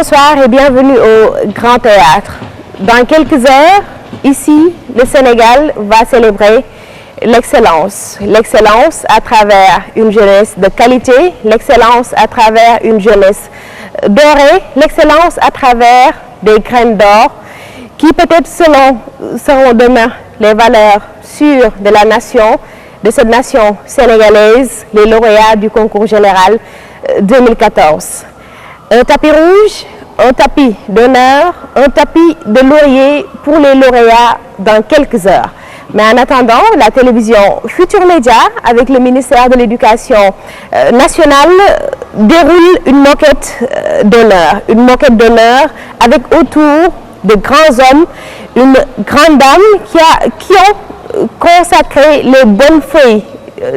Bonsoir et bienvenue au Grand Théâtre. Dans quelques heures, ici, le Sénégal va célébrer l'excellence. L'excellence à travers une jeunesse de qualité, l'excellence à travers une jeunesse dorée, l'excellence à travers des graines d'or qui peut-être seront demain les valeurs sûres de la nation, de cette nation sénégalaise, les lauréats du concours général 2014. Un tapis rouge, un tapis d'honneur, un tapis de laurier pour les lauréats dans quelques heures. Mais en attendant, la télévision Futur Média, avec le ministère de l'Éducation nationale, déroule une moquette d'honneur. Une moquette d'honneur avec autour de grands hommes, une grande dame qui ont consacré les bonnes feuilles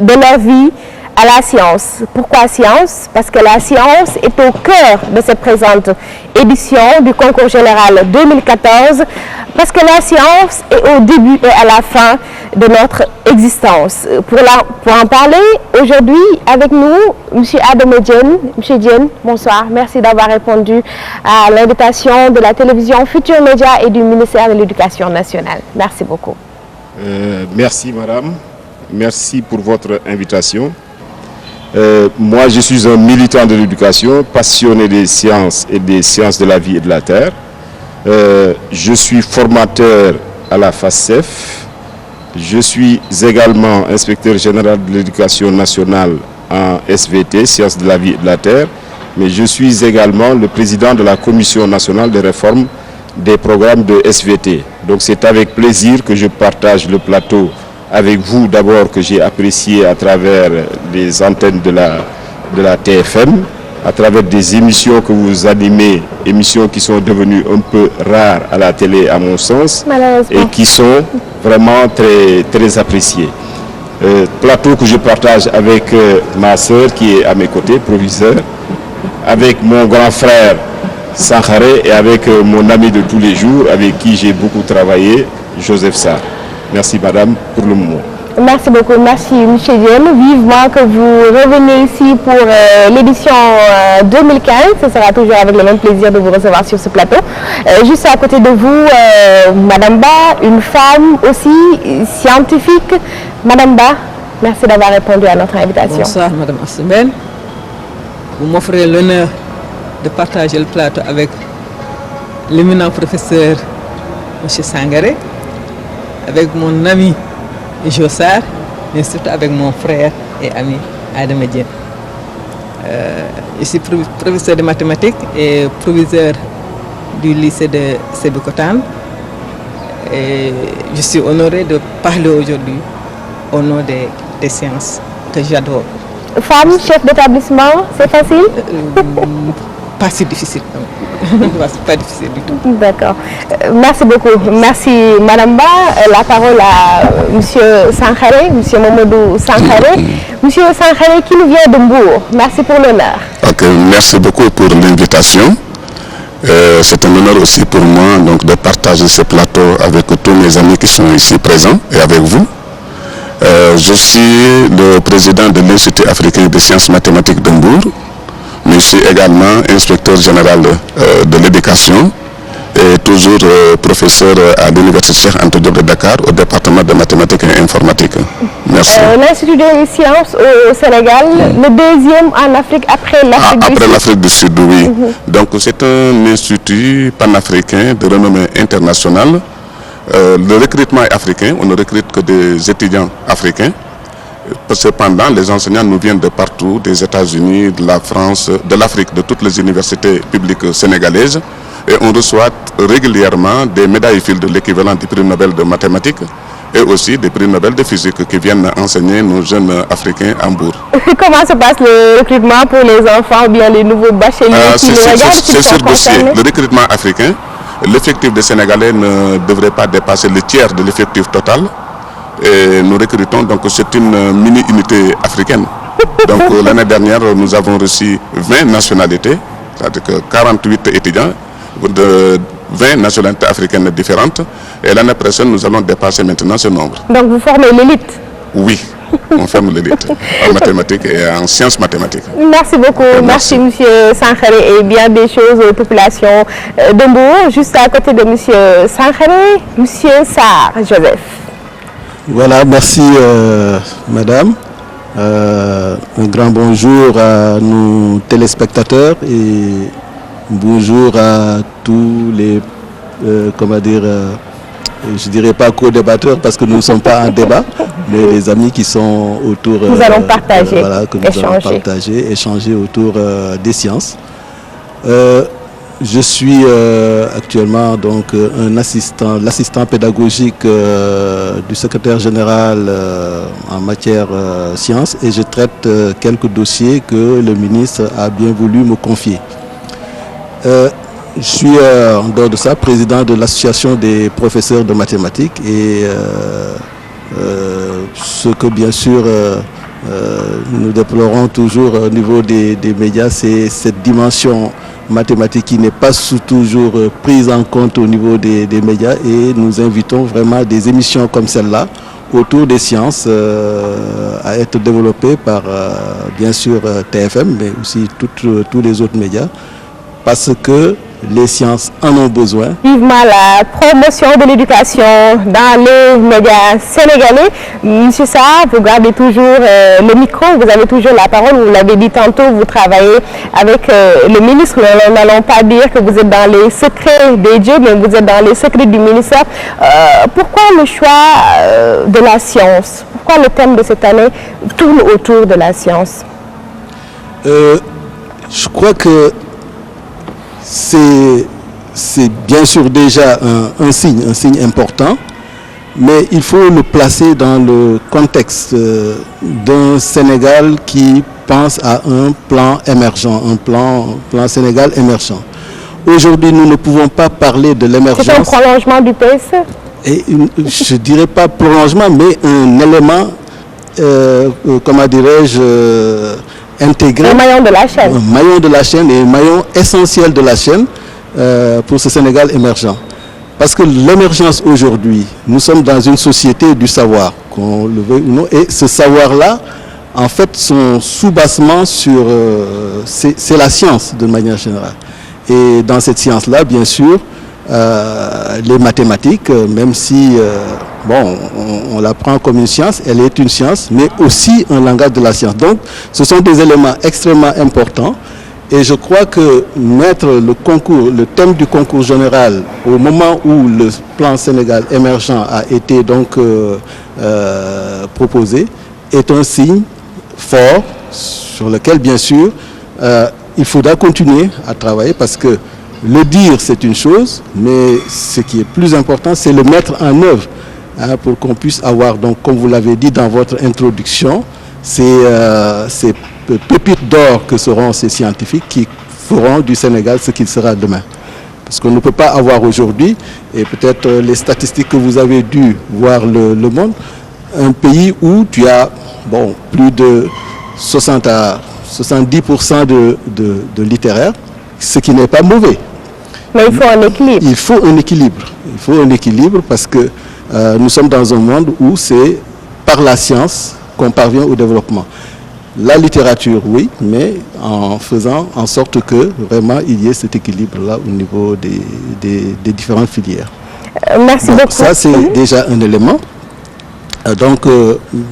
de leur vie à la science. Pourquoi science? Parce que la science est au cœur de cette présente édition du concours général 2014, parce que la science est au début et à la fin de notre existence. Pour en parler, aujourd'hui avec nous, M. Adama Diène. M. Diène, bonsoir. Merci d'avoir répondu à l'invitation de la télévision Futur Média et du ministère de l'Éducation nationale. Merci beaucoup. Merci madame. Merci pour votre invitation. Moi, je suis un militant de l'éducation, passionné des sciences et des sciences de la vie et de la terre. Je suis formateur à la FASCEF. Je suis également inspecteur général de l'éducation nationale en SVT, sciences de la vie et de la terre. Mais je suis également le président de la Commission nationale de réforme des programmes de SVT. Donc c'est avec plaisir que je partage le plateau avec vous d'abord, que j'ai apprécié à travers les antennes de la TFM, à travers des émissions que vous animez, émissions qui sont devenues un peu rares à la télé à mon sens, et qui sont vraiment très, très appréciées. Plateau que je partage avec ma sœur qui est à mes côtés, proviseur, avec mon grand frère Sankhare et avec mon ami de tous les jours avec qui j'ai beaucoup travaillé, Joseph Sarr. Merci madame pour le moment. Merci beaucoup, merci M. Diène. Vivement que vous reveniez ici pour l'édition 2015. Ce sera toujours avec le même plaisir de vous recevoir sur ce plateau. Juste à côté de vous, Madame Ba, une femme aussi scientifique. Madame Ba, merci d'avoir répondu à notre invitation. Bonsoir Madame Assemben. Vous m'offrez l'honneur de partager le plateau avec l'éminent professeur M. Sankhare, avec mon ami Jossar, mais surtout avec mon frère et ami Adama Diène. Je suis professeur de mathématiques et proviseur du lycée de Sébikotane. Et je suis honoré de parler aujourd'hui au nom des sciences que j'adore. Femme, chef d'établissement, c'est facile? Pas si difficile. Pas difficile du tout. D'accord. Merci beaucoup. Merci Madame Ba. La parole à Monsieur Sankhare, Monsieur Mamadou Sankhare. Monsieur Sankhare qui nous vient de Mbour. Merci pour l'honneur. Ok, merci beaucoup pour l'invitation. C'est un honneur aussi pour moi donc, de partager ce plateau avec tous mes amis qui sont ici présents et avec vous. Je suis le président de l'Institut africain des sciences mathématiques de Mbour. Je suis également inspecteur général de l'éducation et toujours professeur à l'Université Cheikh Anta Diop de Dakar au département de mathématiques et informatique. Merci. L'Institut des sciences au Sénégal, le deuxième en Afrique après l'Afrique du Sud. Après l'Afrique du Sud, oui. Donc c'est un institut panafricain de renommée internationale. Le recrutement est africain, on ne recrute que des étudiants africains. Cependant, les enseignants nous viennent de partout, des États-Unis, de la France, de l'Afrique, de toutes les universités publiques sénégalaises. Et on reçoit régulièrement des médailles Fields de l'équivalent du prix Nobel de mathématiques et aussi des prix Nobel de physique qui viennent enseigner nos jeunes Africains à Mbour. Comment se passe le recrutement pour les enfants ou bien les nouveaux bacheliers qui nous regardent? C'est sur dossier. Le recrutement africain, l'effectif des Sénégalais ne devrait pas dépasser le tiers de l'effectif total. Et nous recrutons, donc c'est une mini-unité africaine. Donc l'année dernière, nous avons reçu 20 nationalités, c'est-à-dire que 48 étudiants de 20 nationalités africaines différentes. Et l'année prochaine, nous allons dépasser maintenant ce nombre. Donc vous formez l'élite? Oui, On ferme l'élite en mathématiques et en sciences mathématiques. Merci beaucoup. Merci M. Sangaré et bien des choses aux populations de Mbour. Juste à côté de M. Sangaré, M. Sarr Joseph. Voilà, merci Madame. Un grand bonjour à nos téléspectateurs et bonjour à tous les, je dirais pas co-débatteurs parce que nous ne sommes pas en débat, mais les amis qui sont autour. Nous allons partager, échanger autour des sciences. Je suis actuellement donc l'assistant pédagogique du secrétaire général en matière sciences et je traite quelques dossiers que le ministre a bien voulu me confier. Je suis en dehors de ça président de l'association des professeurs de mathématiques et ce que bien sûr nous déplorons toujours au niveau des médias, c'est cette dimension mathématique qui n'est pas toujours prise en compte au niveau des médias et nous invitons vraiment des émissions comme celle-là autour des sciences à être développées par bien sûr TFM mais aussi tous les autres médias parce que les sciences en ont besoin. Vivement la promotion de l'éducation dans les médias sénégalais. Monsieur Sarr, vous gardez toujours le micro, vous avez toujours la parole, vous l'avez dit tantôt, vous travaillez avec le ministre. Nous n'allons pas dire que vous êtes dans les secrets des dieux, mais vous êtes dans les secrets du ministère. Pourquoi le choix de la science? Pourquoi le thème de cette année tourne autour de la science? Je crois que c'est bien sûr déjà un signe important, mais il faut le placer dans le contexte d'un Sénégal qui pense à un plan émergent, un plan Sénégal émergent. Aujourd'hui, nous ne pouvons pas parler de l'émergence. C'est un prolongement du PSE? Et je ne dirais pas prolongement, mais un élément, comment dirais-je, intégré. Un maillon de la chaîne. Un maillon de la chaîne et un maillon essentiel de la chaîne pour ce Sénégal émergent. Parce que l'émergence aujourd'hui, nous sommes dans une société du savoir, qu'on le veuille ou non, et ce savoir-là, en fait, son sous-bassement sur... c'est la science de manière générale. Et dans cette science-là, bien sûr, les mathématiques, même si... bon, on la prend comme une science, elle est une science, mais aussi un langage de la science. Donc, ce sont des éléments extrêmement importants. Et je crois que mettre le thème du concours général au moment où le plan Sénégal émergent a été donc proposé est un signe fort sur lequel, bien sûr, il faudra continuer à travailler parce que le dire, c'est une chose, mais ce qui est plus important, c'est le mettre en œuvre. Pour qu'on puisse avoir, donc, comme vous l'avez dit dans votre introduction, ces pépites d'or que seront ces scientifiques qui feront du Sénégal ce qu'il sera demain. Parce qu'on ne peut pas avoir aujourd'hui, et peut-être les statistiques que vous avez dû voir le monde, un pays où tu as plus de 60 à 70% de littéraires, ce qui n'est pas mauvais. Mais il faut un équilibre. Il faut un équilibre. Il faut un équilibre parce que nous sommes dans un monde où c'est par la science qu'on parvient au développement. La littérature, oui, mais en faisant en sorte que vraiment il y ait cet équilibre-là au niveau des différentes filières. Merci beaucoup. Ça, c'est déjà un élément.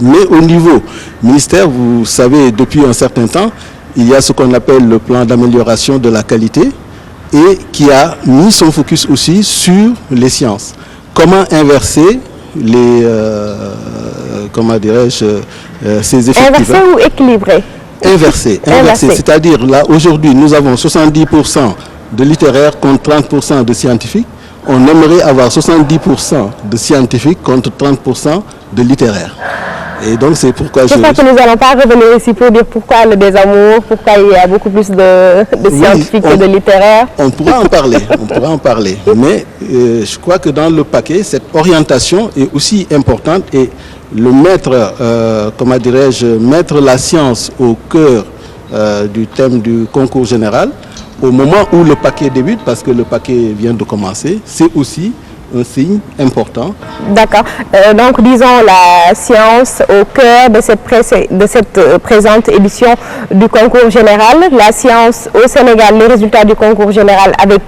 Mais au niveau ministère, vous savez, depuis un certain temps, il y a ce qu'on appelle le plan d'amélioration de la qualité et qui a mis son focus aussi sur les sciences. Comment inverser comment dirais-je, ces effectifs. Inverser ou équilibrer? Inverser. C'est-à-dire, là, aujourd'hui, nous avons 70% de littéraires contre 30% de scientifiques. On aimerait avoir 70% de scientifiques contre 30% de littéraires. Et donc, c'est pourquoi je crois que nous n'allons pas revenir ici pour dire pourquoi le désamour, pourquoi il y a beaucoup plus de scientifiques que de littéraires. On pourra en parler, Mais je crois que dans le paquet, cette orientation est aussi importante et le mettre, comment dirais-je, mettre la science au cœur du thème du concours général, au moment où le paquet débute, parce que le paquet vient de commencer, c'est aussi un signe important. D'accord. Donc, disons la science au cœur de cette présente édition du concours général. La science au Sénégal, les résultats du concours général avec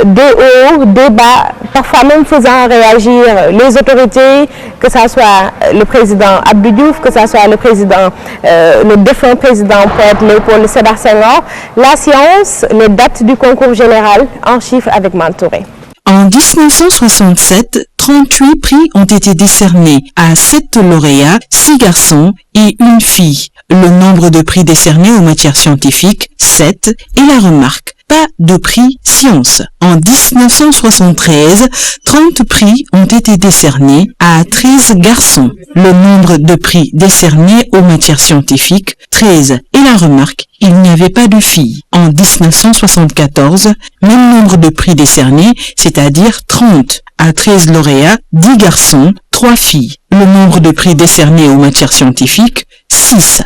des hauts, des bas, parfois même faisant réagir les autorités, que ce soit le président Abdou Diouf, que ce soit le défunt président poète Léopold Sédar Senghor. La science, les dates du concours général en chiffres avec Mantouré. En 1967, 38 prix ont été décernés à 7 lauréats, 6 garçons et 1 fille. Le nombre de prix décernés aux matières scientifiques, 7, et la remarque, pas de prix sciences. En 1973, 30 prix ont été décernés à 13 garçons. Le nombre de prix décernés aux matières scientifiques, 13, et la remarque, il n'y avait pas de filles. En 1974, même nombre de prix décernés, c'est-à-dire 30, à 13 lauréats, 10 garçons, 3 filles. Le nombre de prix décernés aux matières scientifiques, 6.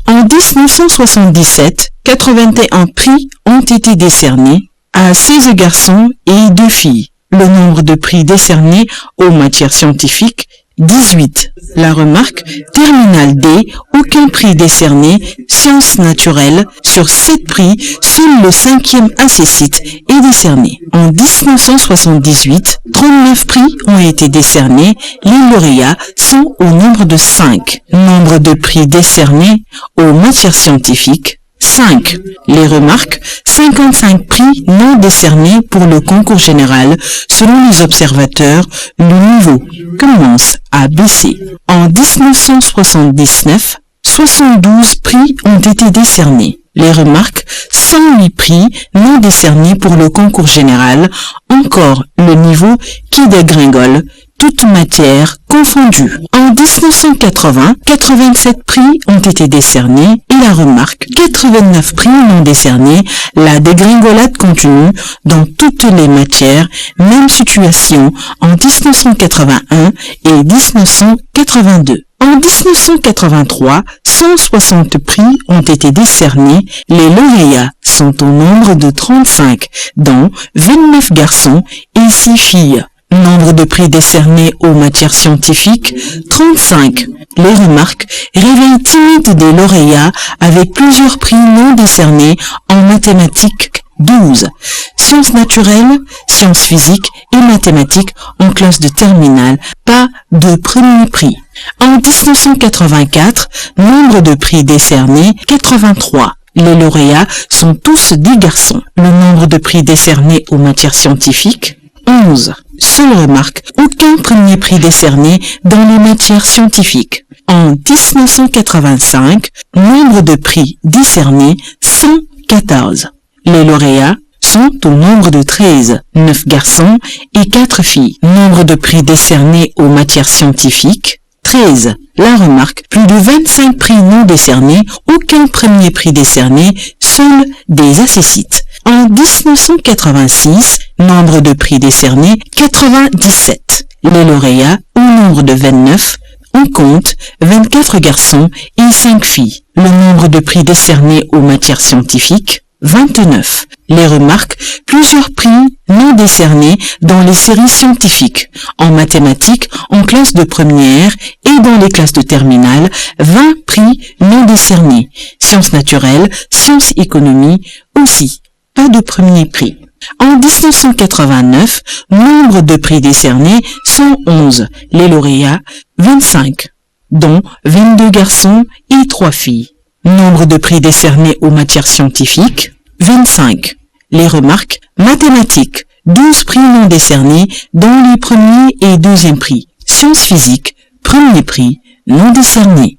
En 1977, 81 prix ont été décernés à 16 garçons et 2 filles. Le nombre de prix décernés aux matières scientifiques, 18. La remarque, terminale D, aucun prix décerné, sciences naturelles, sur 7 prix, seul le 5e accessite est décerné. En 1978, 39 prix ont été décernés, les lauréats sont au nombre de 5. Nombre de prix décernés aux matières scientifiques, 5. Les remarques, 55 prix non décernés pour le concours général. Selon les observateurs, le niveau commence à baisser. En 1979, 72 prix ont été décernés. Les remarques, 108 prix non décernés pour le concours général. Encore le niveau qui dégringole, toutes matières confondues. En 1980, 87 prix ont été décernés et la remarque, 89 prix non décernés, la dégringolade continue dans toutes les matières, même situation en 1981 et 1982. En 1983, 160 prix ont été décernés, les lauréats sont au nombre de 35, dont 29 garçons et 6 filles. Nombre de prix décernés aux matières scientifiques, 35. Les remarques, réveil timide des lauréats avec plusieurs prix non décernés en mathématiques, 12. Sciences naturelles, sciences physiques et mathématiques en classe de terminale, pas de premier prix. En 1984, nombre de prix décernés, 83. Les lauréats sont tous des garçons. Le nombre de prix décernés aux matières scientifiques, 11. Seule remarque, aucun premier prix décerné dans les matières scientifiques. En 1985, nombre de prix décernés, 114. Les lauréats sont au nombre de 13, 9 garçons et 4 filles. Nombre de prix décernés aux matières scientifiques, 13. La remarque, plus de 25 prix non décernés, aucun premier prix décerné, seuls des accessites. En 1986, nombre de prix décernés, 97. Les lauréats, au nombre de 29, on compte 24 garçons et 5 filles. Le nombre de prix décernés aux matières scientifiques, 29. Les remarques, plusieurs prix non décernés dans les séries scientifiques, en mathématiques, en classe de première et dans les classes de terminale, 20 prix non décernés. Sciences naturelles, sciences économie aussi, pas de premier prix. En 1989, nombre de prix décernés, 111. Les lauréats, 25, dont 22 garçons et 3 filles. Nombre de prix décernés aux matières scientifiques, 25. Les remarques, mathématiques, 12 prix non décernés, dont les premiers et deuxièmes prix. Sciences physiques, premier prix non décerné.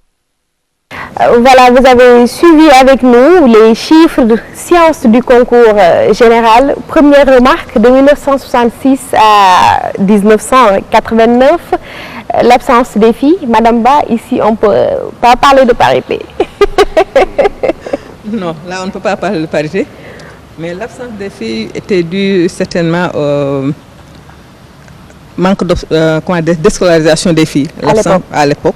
Voilà, vous avez suivi avec nous les chiffres de sciences du concours général. Première remarque, de 1966 à 1989, l'absence des filles. Madame Ba, ici on ne peut pas parler de parité. Non, là on ne peut pas parler de parité, mais l'absence des filles était due certainement au manque de scolarisation des filles à l'époque.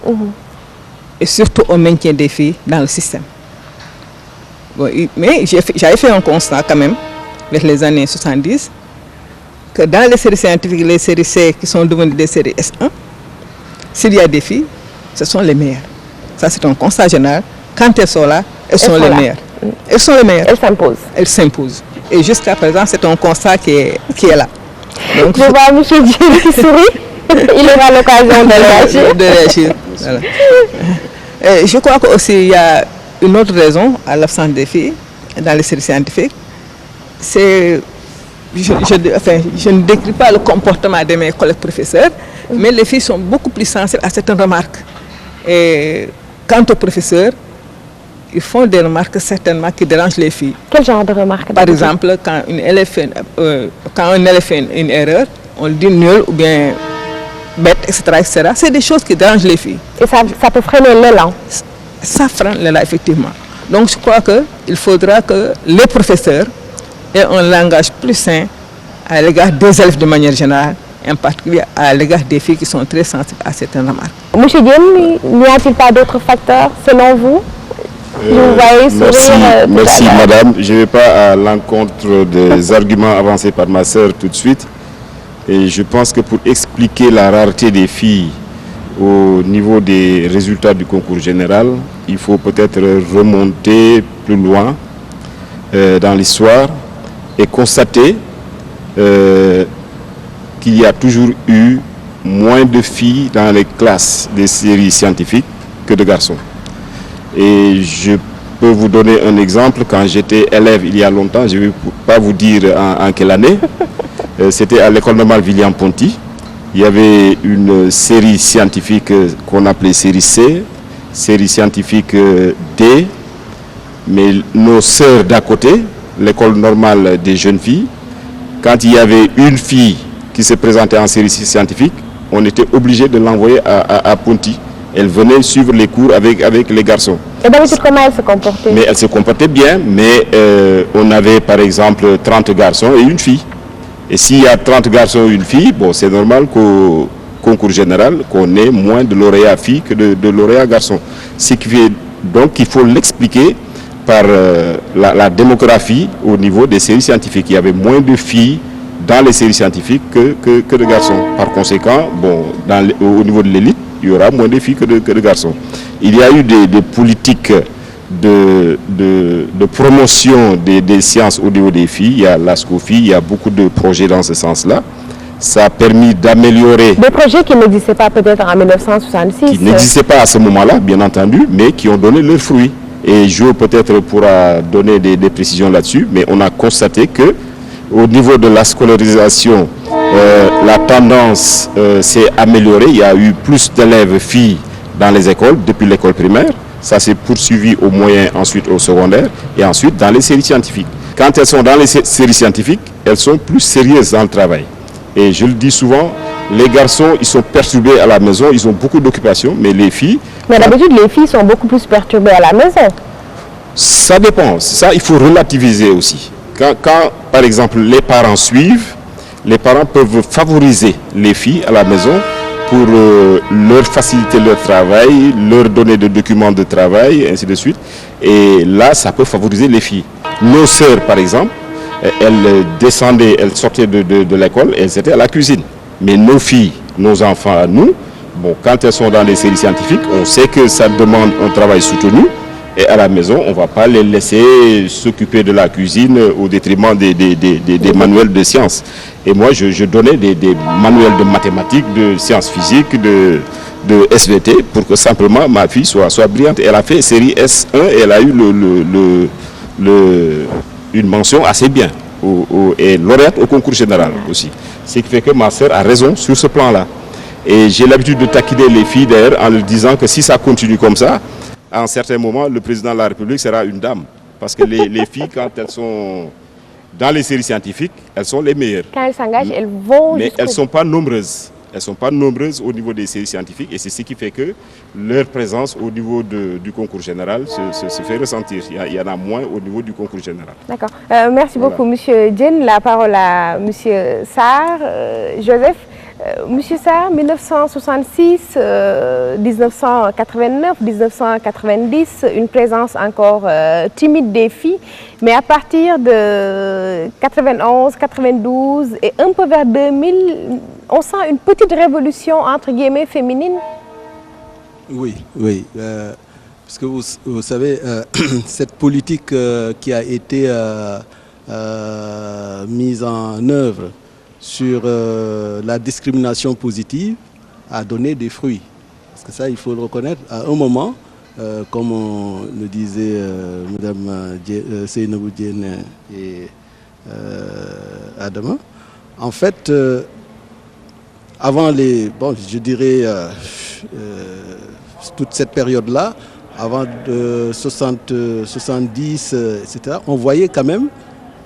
Et surtout au maintien des filles dans le système. Bon, mais j'avais fait un constat quand même, vers les années 70, que dans les séries scientifiques, les séries C qui sont devenues des séries S1, s'il y a des filles, ce sont les meilleures. Ça, c'est un constat général. Quand elles sont là, elles sont les meilleures. Elles sont les meilleures. Elles s'imposent. Elles s'imposent. Et jusqu'à présent, c'est un constat qui est là. Donc, je vois M. Diène qui sourit. Il aura l'occasion de réagir. Voilà. Et je crois qu'aussi il y a une autre raison à l'absence des filles dans les séries scientifiques. C'est, je ne décris pas le comportement de mes collègues professeurs, mais les filles sont beaucoup plus sensibles à certaines remarques. Et quant aux professeurs, ils font des remarques certainement qui dérangent les filles. Quel genre de remarques? Par exemple, quand un élève fait une erreur, on le dit nul ou bien bête, etc. etc. C'est des choses qui dérangent les filles. Et ça peut freiner l'élan? Ça freine l'élan, effectivement. Donc je crois qu'il faudra que les professeurs aient un langage plus sain à l'égard des élèves de manière générale, en particulier à l'égard des filles qui sont très sensibles à certaines remarques. Monsieur Diène, n'y a-t-il pas d'autres facteurs selon vous? Merci madame. Je ne vais pas à l'encontre des arguments avancés par ma sœur tout de suite. Et je pense que pour expliquer la rareté des filles au niveau des résultats du concours général, il faut peut-être remonter plus loin dans l'histoire et constater qu'il y a toujours eu moins de filles dans les classes des séries scientifiques que de garçons. Et je peux vous donner un exemple. Quand j'étais élève il y a longtemps, je ne vais pas vous dire en quelle année, c'était à l'école normale William-Ponty. Il y avait une série scientifique qu'on appelait série C, série scientifique D, mais nos sœurs d'à côté, l'école normale des jeunes filles, quand il y avait une fille qui se présentait en série scientifique, on était obligé de l'envoyer à Ponty. Elle venait suivre les cours avec les garçons. Et d'habitude, comment elle se comportait? Mais elle se comportait bien, mais on avait par exemple 30 garçons et une fille. Et s'il y a 30 garçons et une fille, bon, c'est normal qu'au concours général, qu'on ait moins de lauréats filles que de lauréats garçons. Ce qui fait donc qu'il faut l'expliquer par la démographie au niveau des séries scientifiques. Il y avait moins de filles dans les séries scientifiques que de garçons. Par conséquent, bon, au niveau de l'élite, il y aura moins de filles que de garçons. Il y a eu des politiques de promotion des sciences au niveau des filles. Il y a l'ASCOFI, il y a beaucoup de projets dans ce sens-là. Ça a permis d'améliorer... Des projets qui n'existaient pas peut-être en 1966. Qui n'existaient pas à ce moment-là, bien entendu, mais qui ont donné leurs fruits. Et Jo peut-être pourra donner des précisions là-dessus, mais on a constaté que au niveau de la scolarisation, la tendance s'est améliorée. Il y a eu plus d'élèves filles dans les écoles depuis l'école primaire. Ça s'est poursuivi au moyen, ensuite au secondaire et ensuite dans les séries scientifiques. Quand elles sont dans les séries scientifiques, elles sont plus sérieuses dans le travail. Et je le dis souvent, les garçons, ils sont perturbés à la maison, ils ont beaucoup d'occupations, mais les filles... Mais d'habitude, les filles sont beaucoup plus perturbées à la maison. Ça dépend. Ça, il faut relativiser aussi. Quand, par exemple, les parents suivent, les parents peuvent favoriser les filles à la maison pour leur faciliter leur travail, leur donner des documents de travail, ainsi de suite. Et là, ça peut favoriser les filles. Nos sœurs, par exemple, elles descendaient, elles sortaient de l'école, elles étaient à la cuisine. Mais nos filles, nos enfants à nous, bon, quand elles sont dans les séries scientifiques, on sait que ça demande un travail soutenu. Et à la maison, on ne va pas les laisser s'occuper de la cuisine au détriment des manuels de sciences. Et moi, je donnais des manuels de mathématiques, de sciences physiques, de SVT, pour que simplement ma fille soit brillante. Elle a fait série S1 et elle a eu une mention assez bien. Et lauréate au concours général aussi. Ce qui fait que ma sœur a raison sur ce plan-là. Et j'ai l'habitude de taquiner les filles d'ailleurs en leur disant que si ça continue comme ça, à un certain moment, le président de la République sera une dame. Parce que les filles, quand elles sont dans les séries scientifiques, elles sont les meilleures. Quand elles s'engagent, elles vont... Mais elles ne sont pas nombreuses. Elles ne sont pas nombreuses au niveau des séries scientifiques. Et c'est ce qui fait que leur présence au niveau du concours général se fait ressentir. Il y en a moins au niveau du concours général. D'accord. Merci beaucoup, M. Diène. La parole à M. Sarr. Joseph, Monsieur Sarr, 1966, 1989, 1990, une présence encore timide des filles, mais à partir de 91, 92 et un peu vers 2000, on sent une petite révolution entre guillemets féminine. Oui, oui. Parce que vous savez, cette politique qui a été mise en œuvre sur la discrimination positive a donné des fruits. Parce que ça, il faut le reconnaître. À un moment, comme on le disait Mme Seynabou Diène et Adama, en fait, avant je dirais toute cette période-là, avant de 70, etc., on voyait quand même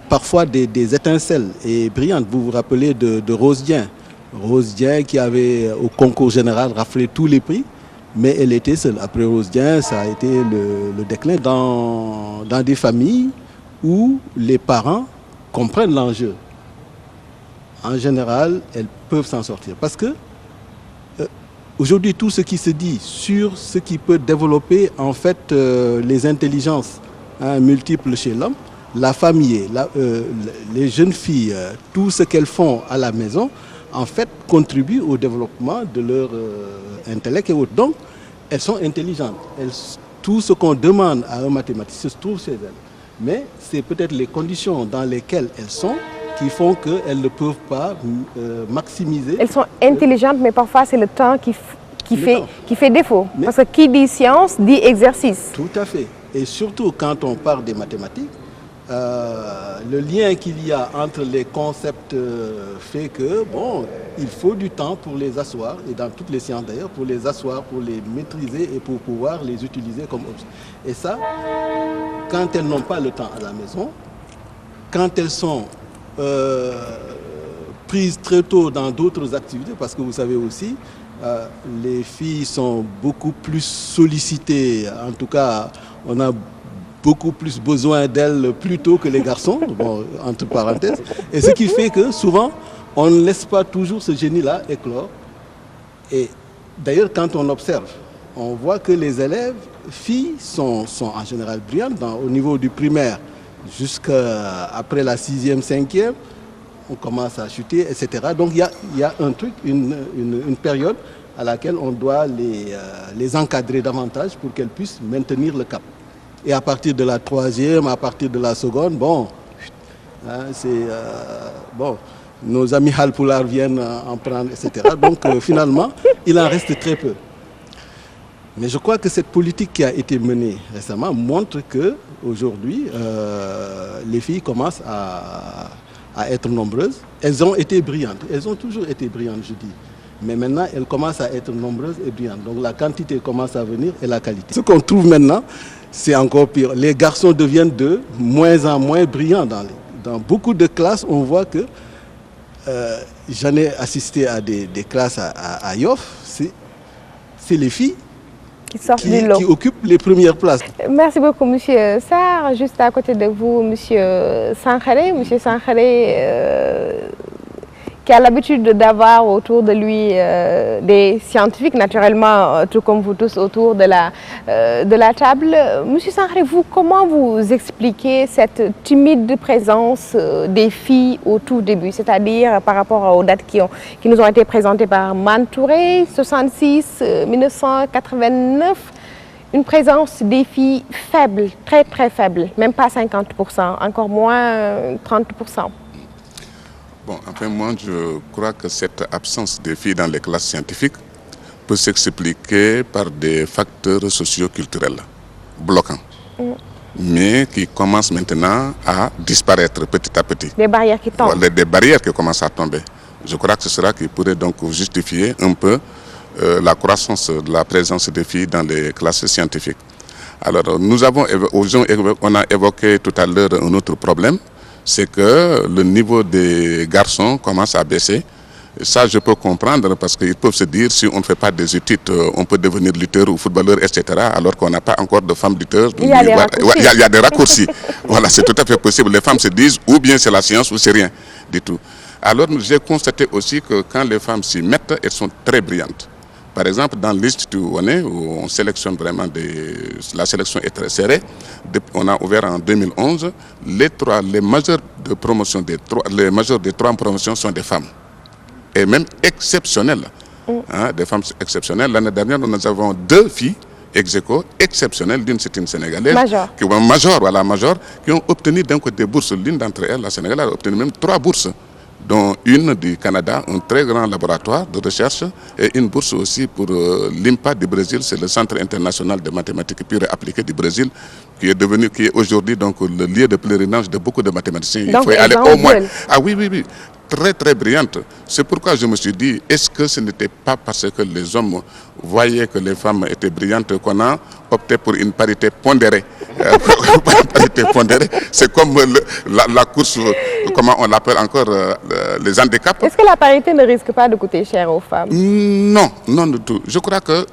parfois des étincelles et brillantes. Vous vous rappelez de Rose Dieng. Rose Dieng qui avait au concours général raflé tous les prix, mais elle était seule. Après Rose Dieng, ça a été le déclin dans des familles où les parents comprennent l'enjeu. En général, elles peuvent s'en sortir. Parce que aujourd'hui, tout ce qui se dit sur ce qui peut développer en fait les intelligences multiples chez l'homme, la famille, les jeunes filles, tout ce qu'elles font à la maison, en fait, contribue au développement de leur intellect et autres. Donc, elles sont intelligentes. Tout ce qu'on demande à un mathématicien se trouve chez elles. Mais c'est peut-être les conditions dans lesquelles elles sont qui font qu'elles ne peuvent pas maximiser. Elles sont intelligentes, mais parfois c'est le temps qui fait défaut. Mais parce que qui dit science dit exercice. Tout à fait. Et surtout quand on parle des mathématiques, le lien qu'il y a entre les concepts fait que, il faut du temps pour les asseoir, et dans toutes les sciences d'ailleurs, pour les asseoir, pour les maîtriser et pour pouvoir les utiliser comme objet. Et ça, quand elles n'ont pas le temps à la maison, quand elles sont prises très tôt dans d'autres activités, parce que vous savez aussi, les filles sont beaucoup plus sollicitées, en tout cas, on a beaucoup plus besoin d'elles plus tôt que les garçons, entre parenthèses. Et ce qui fait que souvent, on ne laisse pas toujours ce génie-là éclore. Et d'ailleurs, quand on observe, on voit que les élèves, filles, sont en général brillantes au niveau du primaire. Jusqu'après la 6e, 5e, on commence à chuter, etc. Donc il y a un truc, une période à laquelle on doit les encadrer davantage pour qu'elles puissent maintenir le cap. Et à partir de la 3e, à partir de la seconde, nos amis Halpulaar viennent en prendre, etc. Donc finalement, il en reste très peu. Mais je crois que cette politique qui a été menée récemment montre qu'aujourd'hui, les filles commencent à être nombreuses. Elles ont été brillantes. Elles ont toujours été brillantes, je dis. Mais maintenant, elles commencent à être nombreuses et brillantes. Donc la quantité commence à venir et la qualité. Ce qu'on trouve maintenant, c'est encore pire. Les garçons deviennent de moins en moins brillants. Dans beaucoup de classes, on voit que j'en ai assisté à des classes à Yoff. C'est les filles qui occupent les premières places. Merci beaucoup, Monsieur Sarr. Juste à côté de vous, Monsieur Sankhare. Monsieur Sankhare, qui a l'habitude d'avoir autour de lui des scientifiques, naturellement, tout comme vous tous autour de la table. Monsieur Sankhare, comment vous expliquez cette timide présence des filles au tout début, c'est-à-dire par rapport aux dates qui nous ont été présentées par Man Touré, 66, 1989, une présence des filles faible, très très faible, même pas 50%, encore moins 30%. Enfin, moi, je crois que cette absence des filles dans les classes scientifiques peut s'expliquer par des facteurs socio-culturels bloquants, mais qui commencent maintenant à disparaître petit à petit. Des barrières qui tombent. Des barrières qui commencent à tomber. Je crois que c'est cela qui pourrait donc justifier un peu la croissance de la présence des filles dans les classes scientifiques. Alors, on a évoqué tout à l'heure un autre problème, c'est que le niveau des garçons commence à baisser. Ça, je peux comprendre parce qu'ils peuvent se dire, si on ne fait pas des études, on peut devenir lutteur ou footballeur, etc. Alors qu'on n'a pas encore de femmes lutteurs. Il y a des raccourcis. Voilà, c'est tout à fait possible. Les femmes se disent, ou bien c'est la science ou c'est rien du tout. Alors j'ai constaté aussi que quand les femmes s'y mettent, elles sont très brillantes. Par exemple, dans l'Institut Ouané, où on sélectionne vraiment la sélection est très serrée, on a ouvert en 2011, les majeurs de promotion les majeurs des 3 promotions sont des femmes. Et même exceptionnelles. Des femmes exceptionnelles. L'année dernière, nous avons 2 filles ex-aequo exceptionnelles. L'une, c'est une Sénégalaise. Major, qui ont obtenu donc des bourses. L'une d'entre elles, la Sénégalaise, a obtenu même 3 bourses, dont une du Canada, un très grand laboratoire de recherche, et une bourse aussi pour l'IMPA du Brésil, c'est le Centre international de mathématiques pures et appliquées du Brésil, qui est aujourd'hui donc le lieu de pèlerinage de beaucoup de mathématiciens. Donc, il faut y aller au moins. Ah oui. Très très brillante. C'est pourquoi je me suis dit, est-ce que ce n'était pas parce que les hommes voyaient que les femmes étaient brillantes qu'on a opté pour une parité pondérée. C'est comme la course, comment on l'appelle encore, les handicaps. Est-ce que la parité ne risque pas de coûter cher aux femmes? Non du tout. Je crois que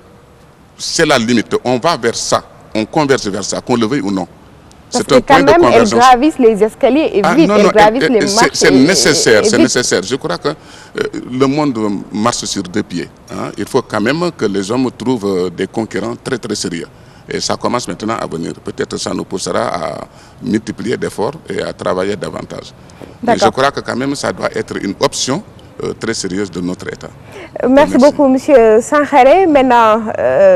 c'est la limite. On va vers ça, on converge vers ça, qu'on le veuille ou non. Parce que quand même, elles gravissent les escaliers et vite, elles gravissent les marches. C'est nécessaire, c'est nécessaire. Je crois que le monde marche sur 2 pieds. Il faut quand même que les hommes trouvent des concurrents très très sérieux. Et ça commence maintenant à venir. Peut-être ça nous poussera à multiplier d'efforts et à travailler davantage. Mais je crois que quand même ça doit être une option très sérieuse de notre État. Merci beaucoup, Monsieur Sangaré. Maintenant,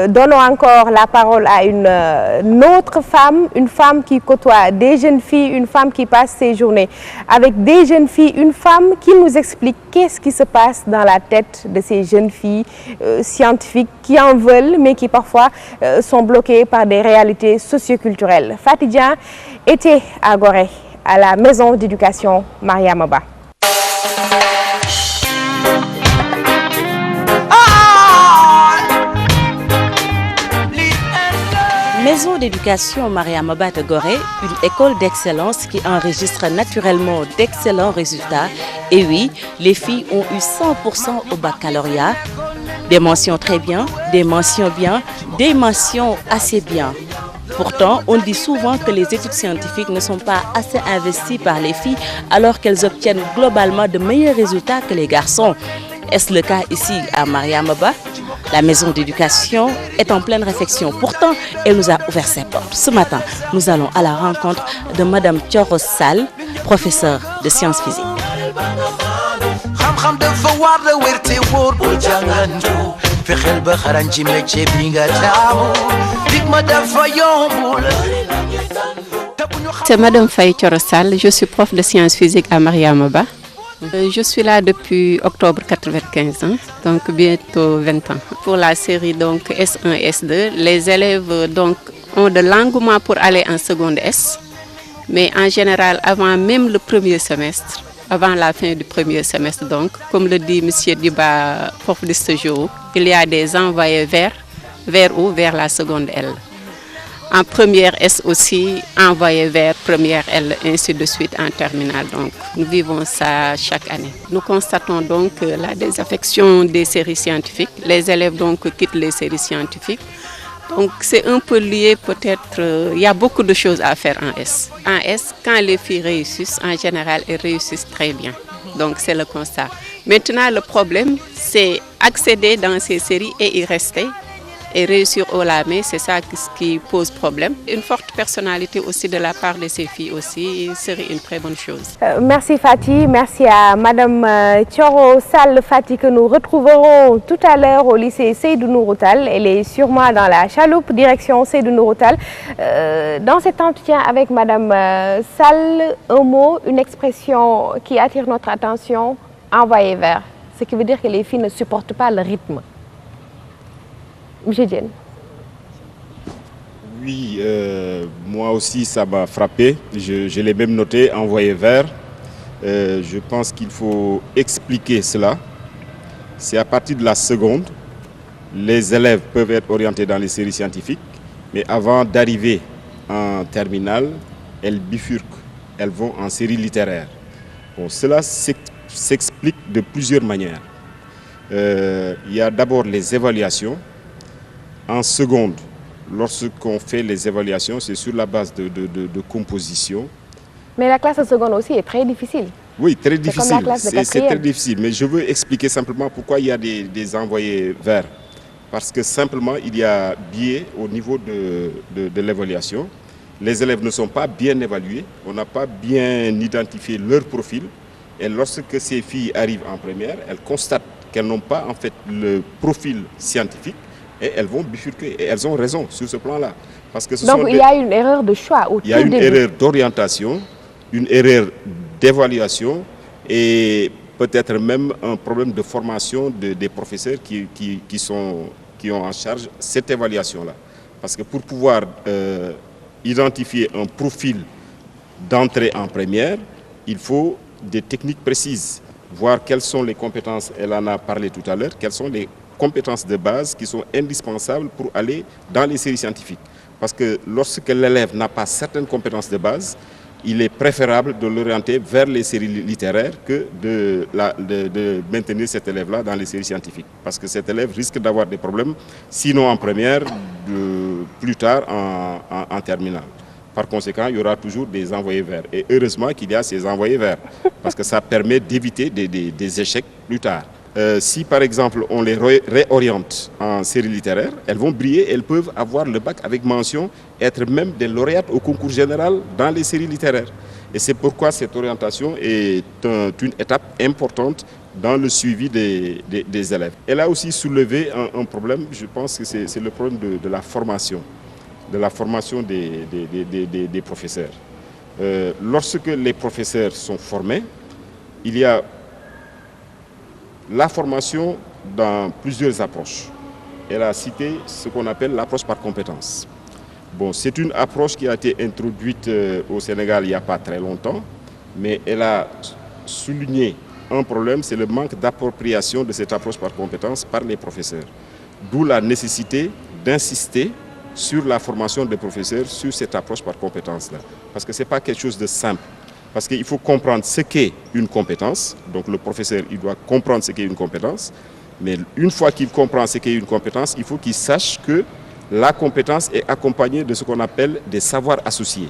donnons encore la parole à une autre femme, une femme qui côtoie des jeunes filles, une femme qui passe ses journées avec des jeunes filles, une femme qui nous explique qu'est-ce qui se passe dans la tête de ces jeunes filles scientifiques qui en veulent, mais qui parfois sont bloquées par des réalités socioculturelles. Faty Dieng était à Gorée, à la maison d'éducation Mariama Ba. Maison d'éducation Mariama Ba de Gorée, une école d'excellence qui enregistre naturellement d'excellents résultats. Et oui, les filles ont eu 100% au baccalauréat. Des mentions très bien, des mentions bien, des mentions assez bien. Pourtant, on dit souvent que les études scientifiques ne sont pas assez investies par les filles alors qu'elles obtiennent globalement de meilleurs résultats que les garçons. Est-ce le cas ici à Mariama Ba? La maison d'éducation est en pleine réflexion. Pourtant, elle nous a ouvert ses portes. Ce matin, nous allons à la rencontre de Madame Thioro Sall, professeure de sciences physiques. C'est Madame Faye Thioro Sall, je suis prof de sciences physiques à Mariama Ba. Je suis là depuis octobre 95, donc bientôt 20 ans. Pour la série donc S1 et S2, les élèves donc, ont de l'engouement pour aller en seconde S. Mais en général, avant même le premier semestre, avant la fin du premier semestre, donc, comme le dit M. Diba, prof de ce jour, il y a des envoyés vers la seconde L. En première S aussi, envoyé vers première L, ainsi de suite en terminale. Donc, nous vivons ça chaque année. Nous constatons donc la désaffection des séries scientifiques. Les élèves donc quittent les séries scientifiques. Donc, c'est un peu lié peut-être, il y a beaucoup de choses à faire en S. En S, quand les filles réussissent, en général, elles réussissent très bien. Donc, c'est le constat. Maintenant, le problème, c'est accéder dans ces séries et y rester. Et réussir au la main, c'est ça qui pose problème. Une forte personnalité aussi de la part de ces filles aussi serait une très bonne chose. Merci Faty, merci à Madame Thioro Sall Faty que nous retrouverons tout à l'heure au lycée Seydou Nourou Tall. Elle est sûrement dans la chaloupe direction Seydou Nourou Tall. Dans cet entretien avec Madame Sall, un mot, une expression qui attire notre attention, envoyé vers. Ce qui veut dire que les filles ne supportent pas le rythme. Monsieur Dieng. Oui, moi aussi ça m'a frappé. Je l'ai même noté, envoyé vers. Je pense qu'il faut expliquer cela. C'est à partir de la seconde, les élèves peuvent être orientés dans les séries scientifiques, mais avant d'arriver en terminale, elles bifurquent, elles vont en série littéraire. Bon, cela s'explique de plusieurs manières. Il y a d'abord les évaluations. En seconde, lorsqu'on fait les évaluations, c'est sur la base de composition. Mais la classe de seconde aussi est très difficile. Oui, très C'est difficile. comme la classe de C'est très quatrième. difficile. Mais je veux expliquer simplement pourquoi il y a des envoyés verts. Parce que simplement, il y a biais au niveau de l'évaluation. Les élèves ne sont pas bien évalués. On n'a pas bien identifié leur profil. Et lorsque ces filles arrivent en première, elles constatent qu'elles n'ont pas en fait le profil scientifique et elles vont bifurquer. Et elles ont raison sur ce plan-là. Parce que Donc il y a une erreur de choix au tout il y a une début. erreur d'orientation, une erreur d'évaluation et peut-être même un problème de formation des professeurs qui ont en charge cette évaluation-là. Parce que pour pouvoir identifier un profil d'entrée en première, il faut des techniques précises, voir quelles sont les compétences, elle en a parlé tout à l'heure, quelles sont les compétences de base qui sont indispensables pour aller dans les séries scientifiques. Parce que lorsque l'élève n'a pas certaines compétences de base, il est préférable de l'orienter vers les séries littéraires que de maintenir cet élève-là dans les séries scientifiques. Parce que cet élève risque d'avoir des problèmes, sinon en première, plus tard en terminale. Par conséquent, il y aura toujours des envoyés verts. Et heureusement qu'il y a ces envoyés verts, parce que ça permet d'éviter des échecs plus tard. Si par exemple on les réoriente en série littéraire, elles vont briller, elles peuvent avoir le bac avec mention, être même des lauréates au concours général dans les séries littéraires. Et c'est pourquoi cette orientation est une étape importante dans le suivi des élèves. Elle a aussi soulevé un problème, je pense que c'est le problème de la formation des professeurs. Lorsque les professeurs sont formés, il y a la formation dans plusieurs approches. Elle a cité ce qu'on appelle l'approche par compétence. Bon, c'est une approche qui a été introduite au Sénégal il n'y a pas très longtemps, mais elle a souligné un problème, c'est le manque d'appropriation de cette approche par compétence par les professeurs. D'où la nécessité d'insister sur la formation des professeurs sur cette approche par compétence-là. Parce que ce n'est pas quelque chose de simple. Parce qu'il faut comprendre ce qu'est une compétence. Donc le professeur, il doit comprendre ce qu'est une compétence. Mais une fois qu'il comprend ce qu'est une compétence, il faut qu'il sache que la compétence est accompagnée de ce qu'on appelle des savoirs associés.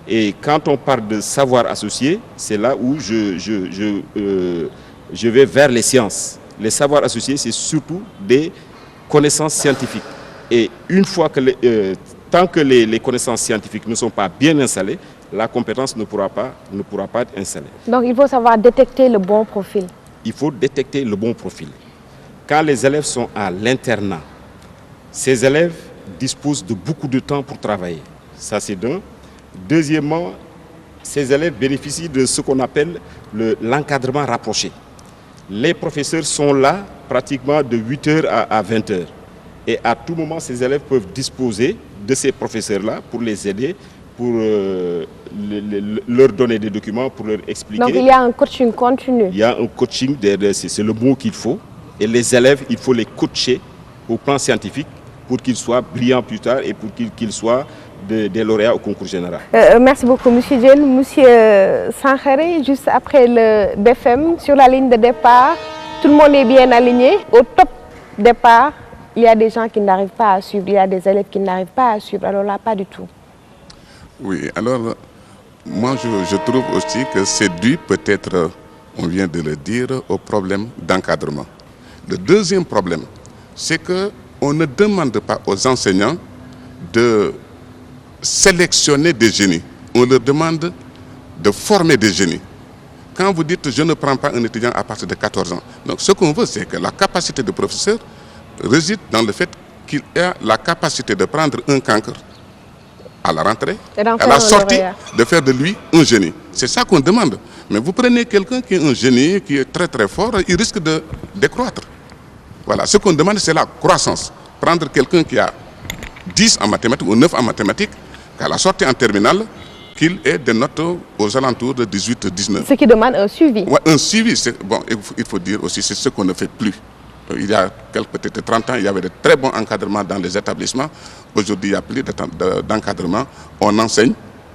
Et quand on parle de savoirs associés, c'est là où je vais vers les sciences. Les savoirs associés, c'est surtout des connaissances scientifiques. Et une fois que tant que les connaissances scientifiques ne sont pas bien installées, la compétence ne pourra pas être installée. Donc il faut savoir détecter le bon profil. Il faut détecter le bon profil. Quand les élèves sont à l'internat, ces élèves disposent de beaucoup de temps pour travailler. Ça, c'est d'un. Deuxièmement, ces élèves bénéficient de ce qu'on appelle l'encadrement rapproché. Les professeurs sont là pratiquement de 8h à 20h. Et à tout moment, ces élèves peuvent disposer de ces professeurs-là pour les aider, pour leur donner des documents, pour leur expliquer. Donc il y a un coaching continu. Il y a un coaching, c'est le mot qu'il faut. Et les élèves, il faut les coacher au plan scientifique pour qu'ils soient brillants plus tard et pour qu'ils soient des lauréats au concours général. Merci beaucoup, M. Diène. M. Sangaré, juste après le BFM, sur la ligne de départ, tout le monde est bien aligné. Au top départ, il y a des gens qui n'arrivent pas à suivre, il y a des élèves qui n'arrivent pas à suivre. Alors là, pas du tout. Oui, alors moi je trouve aussi que c'est dû peut-être, on vient de le dire, au problème d'encadrement. Le deuxième problème, c'est qu'on ne demande pas aux enseignants de sélectionner des génies. On leur demande de former des génies. Quand vous dites « je ne prends pas un étudiant à partir de 14 ans », donc ce qu'on veut, c'est que la capacité de professeur réside dans le fait qu'il ait la capacité de prendre un cancre à la rentrée, à la sortie, de faire de lui un génie. C'est ça qu'on demande. Mais vous prenez quelqu'un qui est un génie, qui est très très fort, il risque de décroître. Voilà, ce qu'on demande, c'est la croissance. Prendre quelqu'un qui a 10 en mathématiques ou 9 en mathématiques, qu'à la sortie en terminale, qu'il ait des notes aux alentours de 18-19. Ce qui demande un suivi. Ouais, un suivi, bon, il faut dire aussi, c'est ce qu'on ne fait plus. Il y a peut-être 30 ans, il y avait de très bons encadrements dans les établissements. Aujourd'hui, il n'y a plus d'encadrement. On enseigne.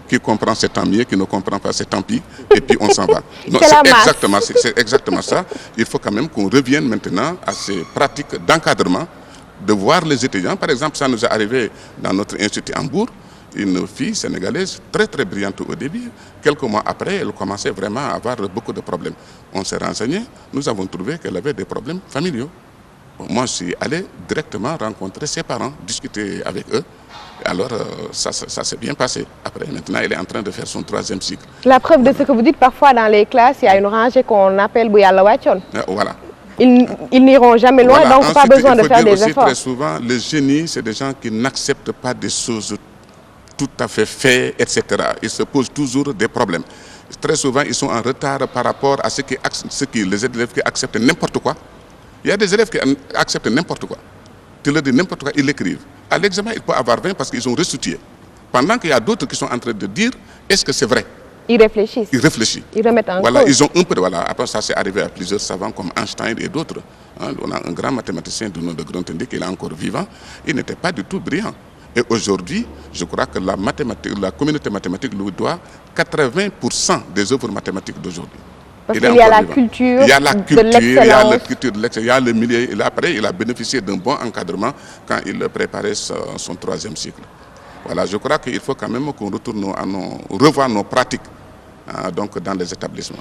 Qui comprend, c'est tant mieux. Qui ne comprend pas, c'est tant pis. Et puis, on s'en va. C'est exactement ça. Il faut quand même qu'on revienne maintenant à ces pratiques d'encadrement, de voir les étudiants. Par exemple, ça nous est arrivé dans notre institut Hambourg. une fille sénégalaise très très brillante au début. Quelques mois après, elle commençait vraiment à avoir beaucoup de problèmes. On s'est renseigné, nous avons trouvé qu'elle avait des problèmes familiaux. Bon, moi, je suis allé directement rencontrer ses parents, discuter avec eux. Alors, ça s'est bien passé. Après, maintenant, elle est en train de faire son 3e cycle. La preuve de ce que vous dites, parfois dans les classes, il y a une rangée qu'on appelle Bouyala Wachon. Voilà. Ils n'iront jamais loin, Voilà. donc Ensuite, pas besoin de faire des aussi, efforts. Très souvent, les génies, c'est des gens qui n'acceptent pas des choses tout à fait faites, etc. Ils se posent toujours des problèmes. Très souvent, ils sont en retard par rapport à les élèves qui acceptent n'importe quoi. Il y a des élèves qui acceptent n'importe quoi. Tu leur dis n'importe quoi, ils l'écrivent. À l'examen, ils peuvent avoir 20 parce qu'ils ont restitué. Pendant qu'il y a d'autres qui sont en train de dire, est-ce que c'est vrai? Ils réfléchissent. Ils réfléchissent. Ils remettent en voilà, cause. ils ont un peu, voilà. Après ça, c'est arrivé à plusieurs savants comme Einstein et d'autres. On a un grand mathématicien du nom de Grothendieck, il est encore vivant. Il n'était pas du tout brillant. Et aujourd'hui, je crois que la communauté mathématique lui doit 80% des œuvres mathématiques d'aujourd'hui. Parce qu'il y a la culture de l'excellence. Il y a le milieu. Et après, il a bénéficié d'un bon encadrement quand il préparait son 3e cycle. Voilà, je crois qu'il faut quand même qu'on retourne revoir nos pratiques donc dans les établissements.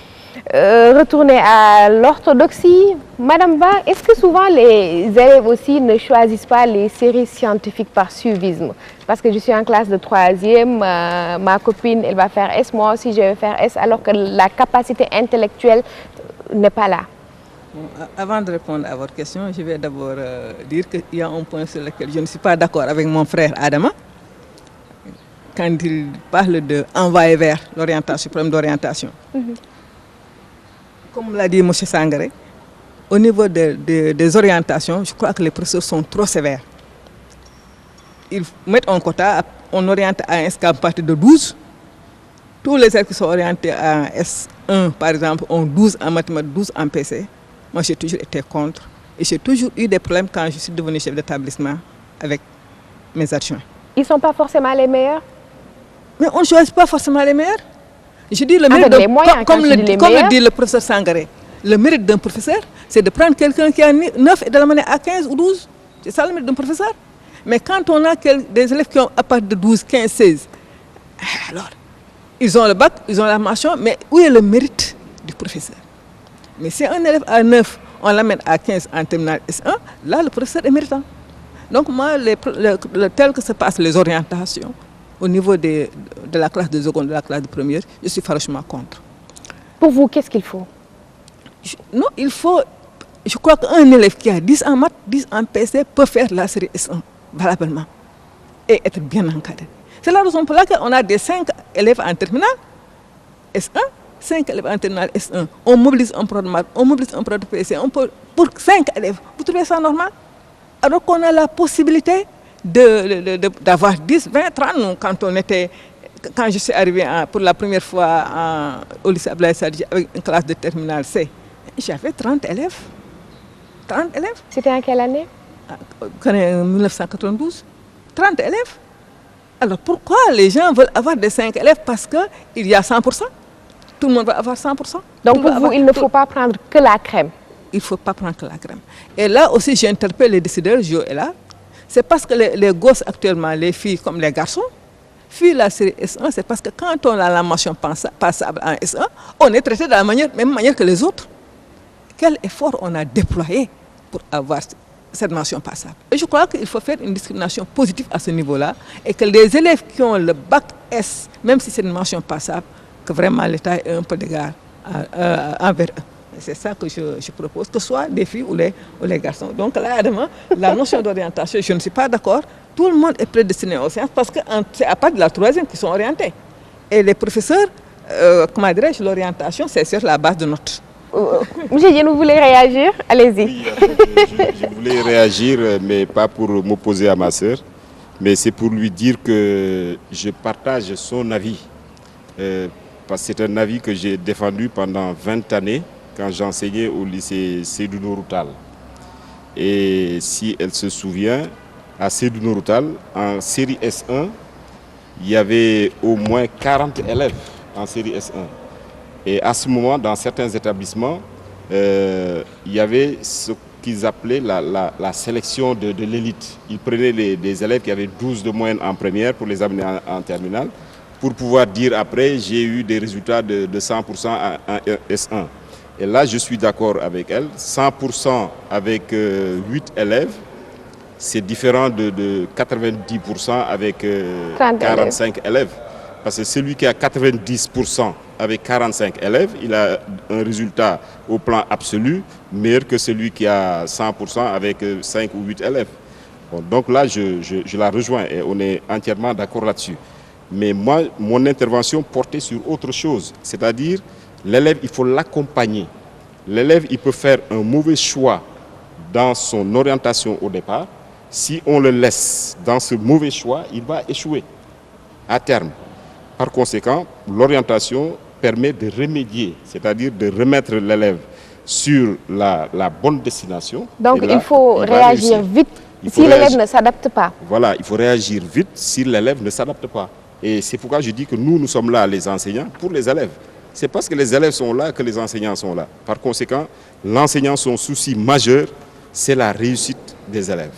Retourner à l'orthodoxie, Madame Ba, est-ce que souvent les élèves aussi ne choisissent pas les séries scientifiques par suivisme? Parce que je suis en classe de 3e, ma copine, elle va faire S, moi aussi je vais faire S, alors que la capacité intellectuelle n'est pas là. Bon, avant de répondre à votre question, je vais d'abord dire qu'il y a un point sur lequel je ne suis pas d'accord avec mon frère Adama. Quand il parle de envoyer vers l'orientation, problème d'orientation. Comme l'a dit M. Sangaré, au niveau des orientations, je crois que les professeurs sont trop sévères. Ils mettent un quota, on oriente à un S à partir de 12. Tous les élèves qui sont orientés à S1, par exemple, ont 12 en mathématiques, 12 en PC. Moi, j'ai toujours été contre. Et j'ai toujours eu des problèmes quand je suis devenu chef d'établissement avec mes adjoints. Ils ne sont pas forcément les meilleurs? Mais on ne choisit pas forcément les meilleurs. Je dis le mérite comme le dit le professeur Sangaré, le mérite d'un professeur, c'est de prendre quelqu'un qui a 9 et de l'amener à 15 ou 12. C'est ça le mérite d'un professeur. Mais quand on a des élèves qui ont à partir de 12, 15, 16, alors, ils ont le bac, ils ont la mention, mais où est le mérite du professeur? Mais si un élève à 9, on l'amène à 15 en terminale S1, là, le professeur est méritant. Donc moi, tel que se passent les orientations, au niveau de la classe de seconde, de la classe de première, je suis farouchement contre. Pour vous, qu'est-ce qu'il faut? Non, il faut... Je crois qu'un élève qui a 10 en maths, 10 en PC peut faire la série S1 valablement et être bien encadré. C'est la raison pour laquelle on a des 5 élèves en terminale S1, 5 élèves en terminale S1. On mobilise un pro de maths, on mobilise un pro de PC. Pour 5 élèves, vous trouvez ça normal? Alors qu'on a la possibilité d'avoir 10, 20, 30. Quand je suis arrivé pour la première fois au lycée Abdoulaye Sadji avec une classe de terminale C, j'avais 30 élèves. 30 élèves. C'était en quelle année? En 1992. 30 élèves. Alors pourquoi les gens veulent avoir des 5 élèves? Parce qu'il y a 100%. Tout le monde va avoir 100%. Donc pour vous, il ne faut pas prendre que la crème? Il ne faut pas prendre que la crème. Et là aussi, j'interpelle les décideurs, Jo est là. C'est parce que les gosses actuellement, les filles comme les garçons, filles la série S1, c'est parce que quand on a la mention passable en S1, on est traité de la même manière que les autres. Quel effort on a déployé pour avoir cette mention passable? Et je crois qu'il faut faire une discrimination positive à ce niveau-là et que les élèves qui ont le bac S, même si c'est une mention passable, que vraiment l'État ait un peu d'égard envers eux. C'est ça que je propose, que ce soit des filles ou les garçons. Donc là, la notion d'orientation, je ne suis pas d'accord. Tout le monde est prédestiné aux sciences parce que c'est à part de la 3e qu'ils sont orientés. Et les professeurs, comment dirais-je, l'orientation, c'est sur la base de notes. Monsieur Diène, vous voulez réagir? Allez-y. Oui, je voulais réagir, mais pas pour m'opposer à ma sœur, mais c'est pour lui dire que je partage son avis. Parce que c'est un avis que j'ai défendu pendant 20 années quand j'enseignais au lycée Seydou Nourou Tall. Et si elle se souvient, à Seydou Nourou Tall, en série S1, il y avait au moins 40 élèves en série S1. Et à ce moment, dans certains établissements, il y avait ce qu'ils appelaient la sélection de l'élite. Ils prenaient des élèves qui avaient 12 de moyenne en première pour les amener en terminale, pour pouvoir dire après, j'ai eu des résultats de 100% en S1. Et là, je suis d'accord avec elle. 100% avec 8 élèves, c'est différent de 90% avec 45 élèves. Parce que celui qui a 90% avec 45 élèves, il a un résultat au plan absolu meilleur que celui qui a 100% avec 5 ou 8 élèves. Bon, donc là, je la rejoins et on est entièrement d'accord là-dessus. Mais moi, mon intervention portait sur autre chose. C'est-à-dire, l'élève, il faut l'accompagner. L'élève, il peut faire un mauvais choix dans son orientation au départ. Si on le laisse dans ce mauvais choix, il va échouer à terme. Par conséquent, l'orientation permet de remédier, c'est-à-dire de remettre l'élève sur la bonne destination. Donc il faut réagir vite si l'élève ne s'adapte pas. Voilà, il faut réagir vite si l'élève ne s'adapte pas. Et c'est pourquoi je dis que nous sommes là, les enseignants, pour les élèves. C'est parce que les élèves sont là que les enseignants sont là. Par conséquent, l'enseignant, son souci majeur, c'est la réussite des élèves.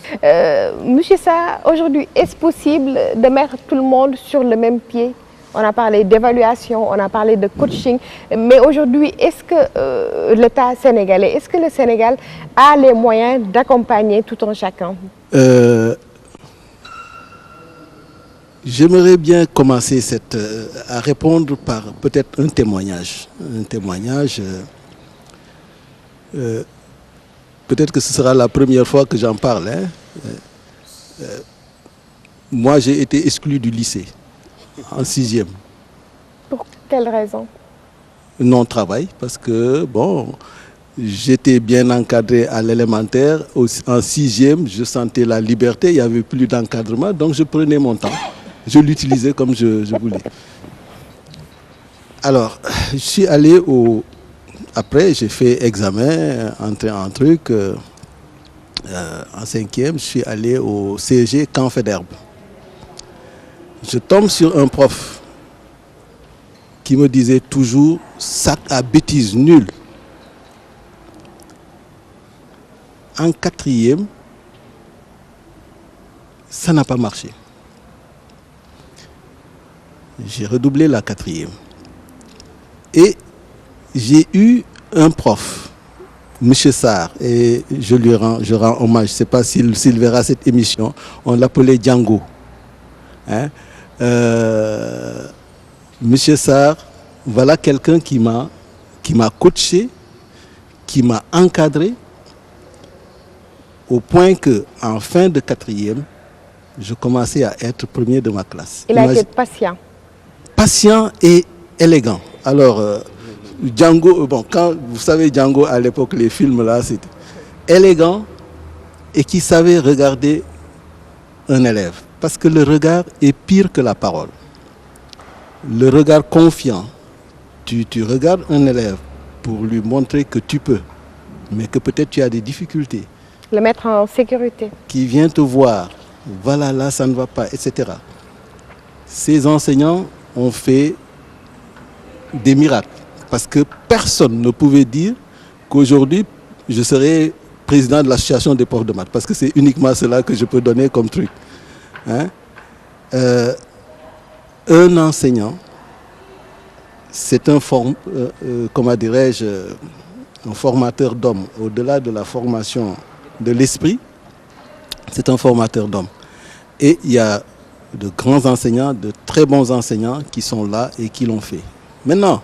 Monsieur Sarr, aujourd'hui, est-ce possible de mettre tout le monde sur le même pied? On a parlé d'évaluation, on a parlé de coaching, mais aujourd'hui, est-ce que l'État sénégalais, est-ce que le Sénégal a les moyens d'accompagner tout un chacun? J'aimerais bien commencer à répondre par peut-être un témoignage. Un témoignage, peut-être que ce sera la première fois que j'en parle. Moi, j'ai été exclu du lycée en 6e. Pour quelle raison? Non-travail, parce que, bon, j'étais bien encadré à l'élémentaire. En 6e, je sentais la liberté, il n'y avait plus d'encadrement, donc je prenais mon temps. Je l'utilisais comme je voulais. Alors, je suis allé Après, j'ai fait examen, entré en truc. En 5e, je suis allé au CEG Camp Faidherbe. Je tombe sur un prof qui me disait toujours « sac à bêtises nul ». En 4e, ça n'a pas marché. J'ai redoublé la 4e. Et j'ai eu un prof, M. Sarr, et je rends hommage, je ne sais pas s'il verra cette émission, on l'appelait Django. Hein? M. Sarr, voilà quelqu'un qui m'a coaché, qui m'a encadré, au point qu'en fin de 4e, je commençais à être premier de ma classe. Il a été patient. Patient et élégant. Alors, Django, bon, vous savez Django à l'époque, les films là, c'était élégant et qui savait regarder un élève. Parce que le regard est pire que la parole. Le regard confiant. Tu regardes un élève pour lui montrer que tu peux, mais que peut-être tu as des difficultés. Le mettre en sécurité. Qui vient te voir, voilà, là, ça ne va pas, etc. Ces enseignants ont fait des miracles. Parce que personne ne pouvait dire qu'aujourd'hui, je serai président de l'association des profs de maths. Parce que c'est uniquement cela que je peux donner comme truc. Hein? Un enseignant, c'est un formateur d'hommes. Au-delà de la formation de l'esprit, c'est un formateur d'hommes. Et il y a de grands enseignants, de très bons enseignants qui sont là et qui l'ont fait. Maintenant,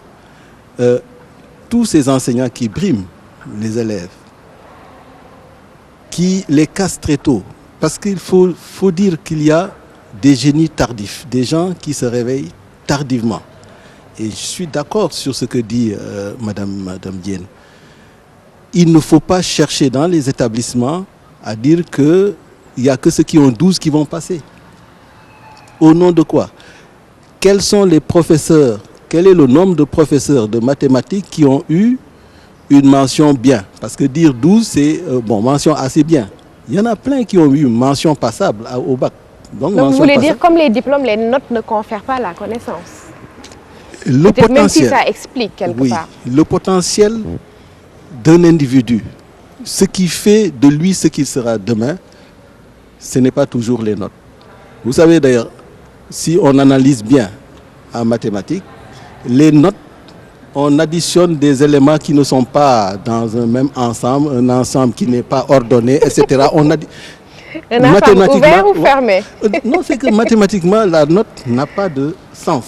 tous ces enseignants qui briment les élèves, qui les cassent très tôt, parce qu'il faut dire qu'il y a des génies tardifs, des gens qui se réveillent tardivement. Et je suis d'accord sur ce que dit Madame Diène. Il ne faut pas chercher dans les établissements à dire qu'il n'y a que ceux qui ont 12 qui vont passer. Au nom de quoi? Quels sont les professeurs? Quel est le nombre de professeurs de mathématiques qui ont eu une mention bien? Parce que dire 12, c'est mention assez bien. Il y en a plein qui ont eu une mention passable au bac. Donc vous voulez dire, comme les diplômes, les notes ne confèrent pas la connaissance? Le potentiel, même si ça explique quelque part. Le potentiel d'un individu, ce qui fait de lui ce qu'il sera demain, ce n'est pas toujours les notes. Vous savez d'ailleurs, si on analyse bien en mathématiques, les notes, on additionne des éléments qui ne sont pas dans un même ensemble, un ensemble qui n'est pas ordonné, etc. On a un ensemble ouvert ou fermé? Non, c'est que mathématiquement, la note n'a pas de sens.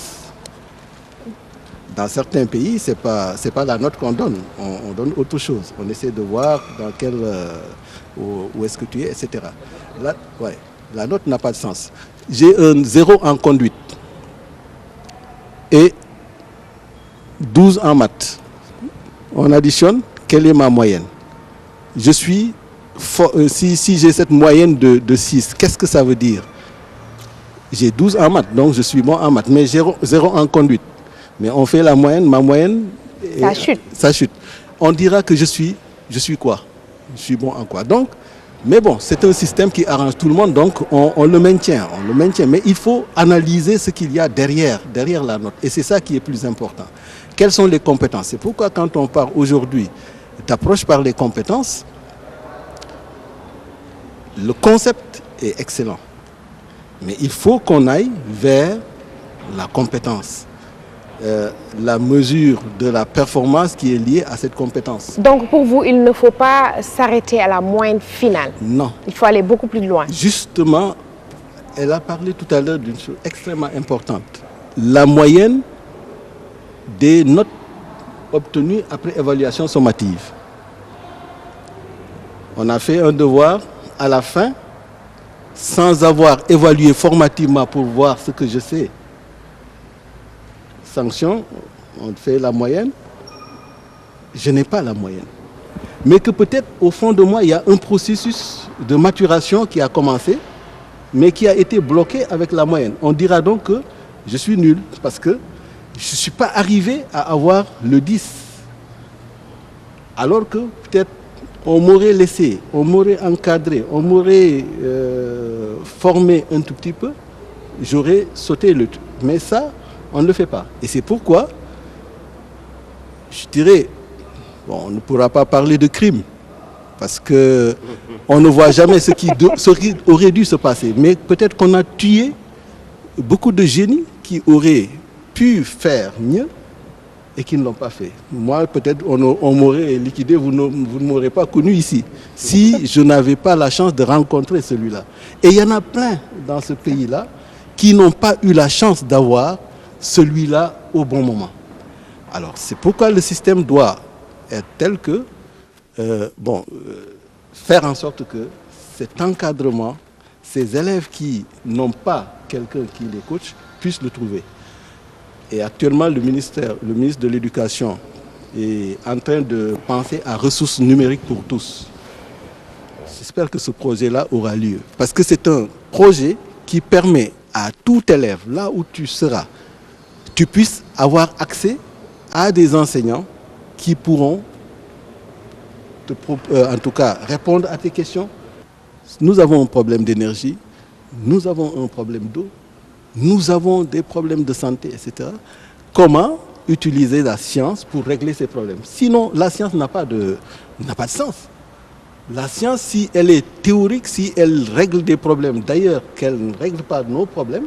Dans certains pays, ce n'est pas la note qu'on donne. On donne autre chose. On essaie de voir dans quel, où est-ce que tu es, etc. Là, ouais, la note n'a pas de sens. J'ai un 0 en conduite et 12 en maths. On additionne, quelle est ma moyenne? Je suis, si j'ai cette moyenne de 6, qu'est-ce que ça veut dire? J'ai 12 en maths, donc je suis bon en maths, mais 0 en conduite. Mais on fait la moyenne, ma moyenne, ça chute. On dira que je suis quoi? Je suis bon en quoi? Donc, mais bon, c'est un système qui arrange tout le monde, donc on le maintient. Mais il faut analyser ce qu'il y a derrière la note. Et c'est ça qui est plus important. Quelles sont les compétences? C'est pourquoi quand on parle aujourd'hui d'approche par les compétences, le concept est excellent. Mais il faut qu'on aille vers la compétence. La mesure de la performance qui est liée à cette compétence. Donc pour vous, il ne faut pas s'arrêter à la moyenne finale. Non. Il faut aller beaucoup plus loin. Justement, elle a parlé tout à l'heure d'une chose extrêmement importante. La moyenne des notes obtenues après évaluation sommative. On a fait un devoir à la fin, sans avoir évalué formativement pour voir ce que je sais. Sanction, on fait la moyenne, je n'ai pas la moyenne. Mais que peut-être au fond de moi, il y a un processus de maturation qui a commencé, mais qui a été bloqué avec la moyenne. On dira donc que je suis nul, parce que je ne suis pas arrivé à avoir le 10. Alors que peut-être on m'aurait laissé, on m'aurait encadré, on m'aurait formé un tout petit peu, j'aurais sauté le truc. Mais ça, on ne le fait pas. Et c'est pourquoi, je dirais, bon, on ne pourra pas parler de crime, parce qu'on ne voit jamais ce qui aurait dû se passer. Mais peut-être qu'on a tué beaucoup de génies qui auraient pu faire mieux et qui ne l'ont pas fait. Moi, peut-être on m'aurait liquidé, vous ne m'aurez pas connu ici, si je n'avais pas la chance de rencontrer celui-là. Et il y en a plein dans ce pays-là qui n'ont pas eu la chance d'avoir celui-là au bon moment. Alors, c'est pourquoi le système doit être tel que, faire en sorte que cet encadrement, ces élèves qui n'ont pas quelqu'un qui les coach, puissent le trouver. Et actuellement, le ministre de l'Éducation est en train de penser à ressources numériques pour tous. J'espère que ce projet-là aura lieu. Parce que c'est un projet qui permet à tout élève, là où tu seras, tu puisses avoir accès à des enseignants qui pourront, en tout cas, répondre à tes questions. Nous avons un problème d'énergie, nous avons un problème d'eau, nous avons des problèmes de santé, etc. Comment utiliser la science pour régler ces problèmes? Sinon, la science n'a pas de sens. La science, si elle est théorique, si elle règle des problèmes, d'ailleurs qu'elle ne règle pas nos problèmes,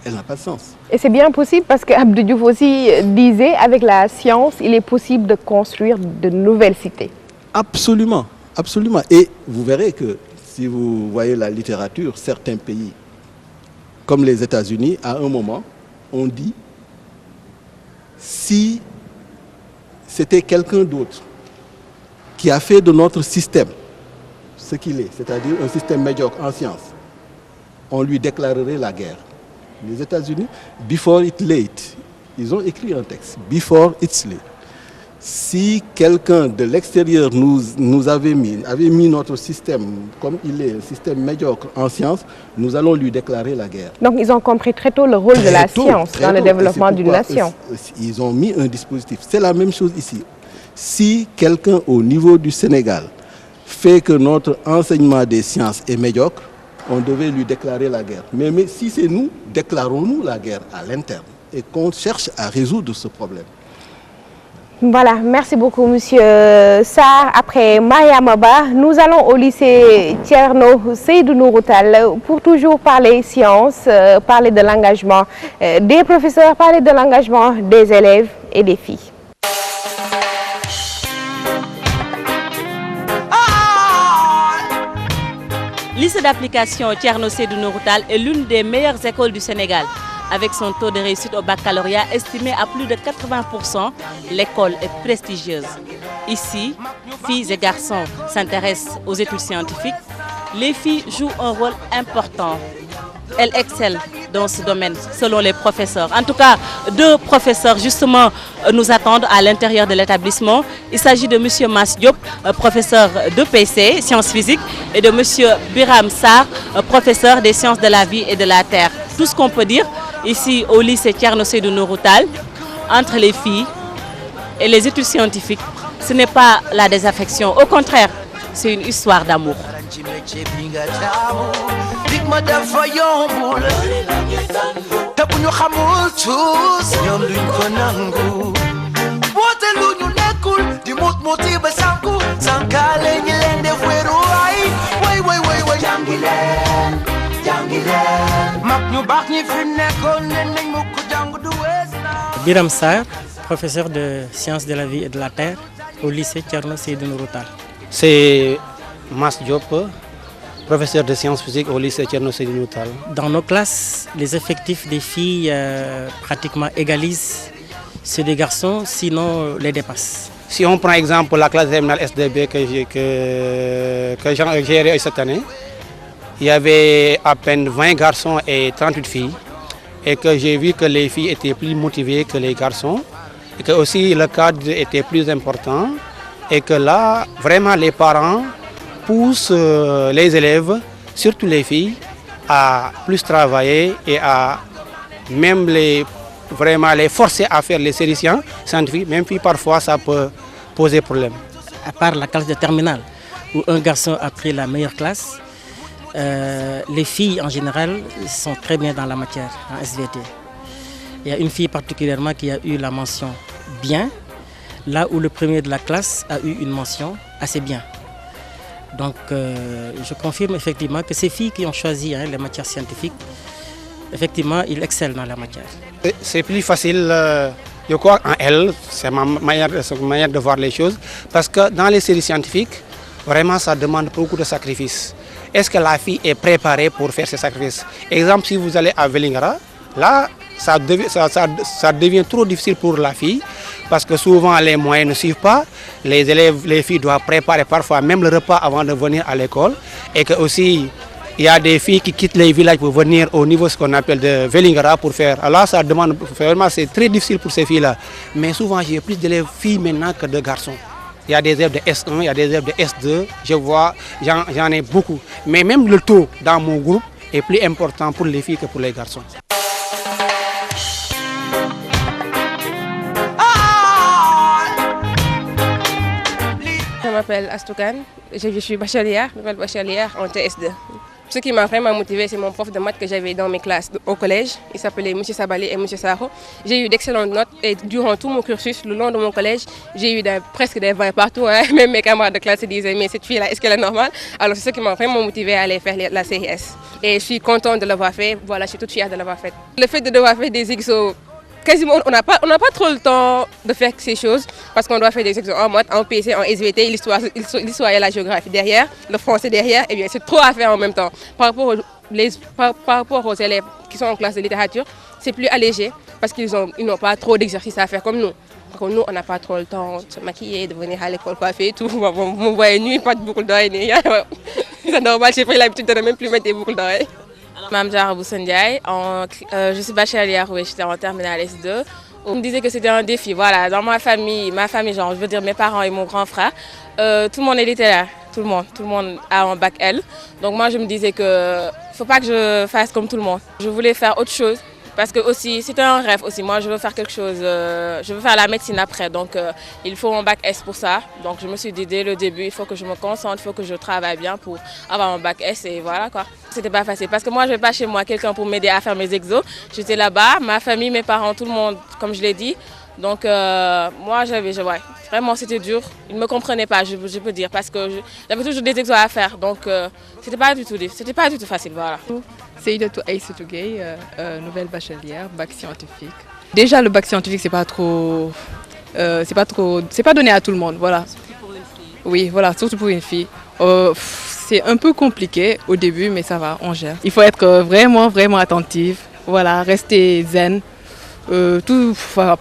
elle n'a pas de sens. Et c'est bien possible parce que Abdou Diouf aussi disait, avec la science, il est possible de construire de nouvelles cités. Absolument, absolument. Et vous verrez que si vous voyez la littérature, certains pays, comme les États-Unis, à un moment, on dit, si c'était quelqu'un d'autre qui a fait de notre système ce qu'il est, c'est-à-dire un système médiocre en sciences, on lui déclarerait la guerre. Les États-Unis, before it's late, ils ont écrit un texte, before it's late. Si quelqu'un de l'extérieur nous avait mis notre système comme il est, un système médiocre en sciences, nous allons lui déclarer la guerre. Donc ils ont compris très tôt le rôle de la science dans le développement d'une nation. Ils ont mis un dispositif. C'est la même chose ici. Si quelqu'un au niveau du Sénégal fait que notre enseignement des sciences est médiocre, on devait lui déclarer la guerre. Mais si c'est nous, déclarons-nous la guerre à l'interne et qu'on cherche à résoudre ce problème. Voilà, merci beaucoup Monsieur Sarr. Après Mariam Ba, nous allons au lycée Thierno Seydou Nourou Tall pour toujours parler sciences, parler de l'engagement des professeurs, parler de l'engagement des élèves et des filles. Lycée d'application Thierno Seydou Nourou Tall est l'une des meilleures écoles du Sénégal. Avec son taux de réussite au baccalauréat estimé à plus de 80%, l'école est prestigieuse. Ici, filles et garçons s'intéressent aux études scientifiques. Les filles jouent un rôle important. Elles excellent dans ce domaine, selon les professeurs. En tout cas, 2 professeurs, justement, nous attendent à l'intérieur de l'établissement. Il s'agit de M. Mas Diop, professeur de PC, sciences physiques, et de M. Biram Sarr, professeur des sciences de la vie et de la terre. Tout ce qu'on peut dire, ici au lycée Thierno Seydou Nourou Tall, entre les filles et les études scientifiques, ce n'est pas la désaffection. Au contraire, c'est une histoire d'amour. Biram Sarr, professeur de sciences de la vie et de la terre au lycée Thierno Seydou Nourou Tall. C'est Mas Diop, professeur de sciences physiques au lycée Thierno Seydou Nourou Tall. Dans nos classes, les effectifs des filles pratiquement égalisent ceux des garçons, sinon les dépassent. Si on prend exemple la classe terminale SDB que j'ai gérée cette année, il y avait à peine 20 garçons et 38 filles. Et que j'ai vu que les filles étaient plus motivées que les garçons. Et que aussi le cadre était plus important. Et que là, vraiment, les parents poussent les élèves, surtout les filles, à plus travailler et à même les forcer à faire les séries scientifiques. Même si parfois ça peut poser problème. À part la classe de terminale, où un garçon a pris la meilleure classe, les filles en général sont très bien dans la matière, en SVT. Il y a une fille particulièrement qui a eu la mention bien, là où le premier de la classe a eu une mention assez bien. Donc je confirme effectivement que ces filles qui ont choisi les matières scientifiques, effectivement, ils excellent dans la matière. C'est plus facile, je crois, en elles, c'est ma manière de voir les choses, parce que dans les séries scientifiques, vraiment ça demande beaucoup de sacrifices. Est-ce que la fille est préparée pour faire ces sacrifices? Exemple, si vous allez à Vélingara, là, ça devient trop difficile pour la fille parce que souvent les moyens ne suivent pas. Les filles doivent préparer parfois même le repas avant de venir à l'école. Et que aussi, il y a des filles qui quittent les villages pour venir au niveau ce qu'on appelle de Vélingara pour faire. Alors ça demande, vraiment, c'est très difficile pour ces filles-là. Mais souvent, j'ai plus d'élèves filles maintenant que de garçons. Il y a des élèves de S1, il y a des élèves de S2, je vois, j'en ai beaucoup. Mais même le taux dans mon groupe est plus important pour les filles que pour les garçons. Je m'appelle Astoukan, je suis bachelière en TS2. Ce qui m'a vraiment motivée, c'est mon prof de maths que j'avais dans mes classes au collège. Il s'appelait M. Sabali et M. Sarro. J'ai eu d'excellentes notes et durant tout mon cursus, le long de mon collège, j'ai eu presque des 20 partout. Même mes camarades de classe se disaient, mais cette fille-là, est-ce qu'elle est normale? Alors c'est ce qui m'a vraiment motivée à aller faire la CIS. Et je suis contente de l'avoir fait, voilà, je suis toute fière de l'avoir fait. Le fait de devoir faire des exos, quasiment, on n'a pas trop le temps de faire ces choses parce qu'on doit faire des exos en maths, en PC, en SVT, l'histoire et la géographie derrière, le français derrière, et bien c'est trop à faire en même temps. Par rapport aux élèves qui sont en classe de littérature, c'est plus allégé parce qu'ils n'ont pas trop d'exercices à faire comme nous. Comme nous, on n'a pas trop le temps de se maquiller, de venir à l'école coiffer et tout. Vous me voyez nuit, pas de boucles d'oreilles. C'est normal, j'ai pris l'habitude de ne même plus mettre des boucles d'oreilles. Mme Jara Boussendiaï, je suis bachelière, oui, j'étais en terminale S2. On me disait que c'était un défi. Voilà, dans ma famille, genre, je veux dire mes parents et mon grand frère, tout le monde est littéraire, tout le monde a un bac L. Donc moi, je me disais que ne faut pas que je fasse comme tout le monde. Je voulais faire autre chose. Parce que aussi, c'était un rêve aussi. Moi, je veux faire quelque chose, je veux faire la médecine après. Donc, il faut un bac S pour ça. Donc, je me suis dit dès le début, il faut que je me concentre, il faut que je travaille bien pour avoir un bac S et voilà quoi. C'était pas facile parce que moi, je n'avais pas chez moi quelqu'un pour m'aider à faire mes exos. J'étais là-bas, ma famille, mes parents, tout le monde, comme je l'ai dit, Donc moi, vraiment c'était dur. Ils ne me comprenaient pas, je peux dire, parce que j'avais toujours des exos à faire. Donc c'était pas du tout facile. Voilà. Seidatou Aïssatou Gueye, nouvelle bachelière, bac scientifique. Déjà, le bac scientifique, c'est pas donné à tout le monde, voilà. Surtout pour une fille. Oui, voilà, surtout pour une fille. C'est un peu compliqué au début, mais ça va, on gère. Il faut être vraiment attentive, voilà, rester zen,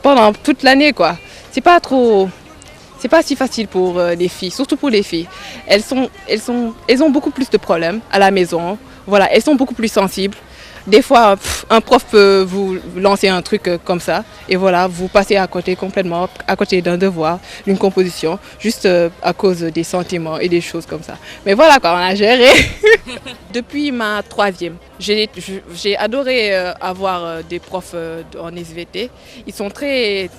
pendant toute l'année, quoi. C'est pas si facile pour les filles, surtout pour les filles. Elles ont beaucoup plus de problèmes à la maison, voilà, elles sont beaucoup plus sensibles. Des fois, un prof peut vous lancer un truc comme ça et voilà, vous passez complètement à côté d'un devoir, d'une composition, juste à cause des sentiments et des choses comme ça. Mais voilà quoi, on a géré. Depuis ma 3e, j'ai adoré avoir des profs en SVT. Ils sont très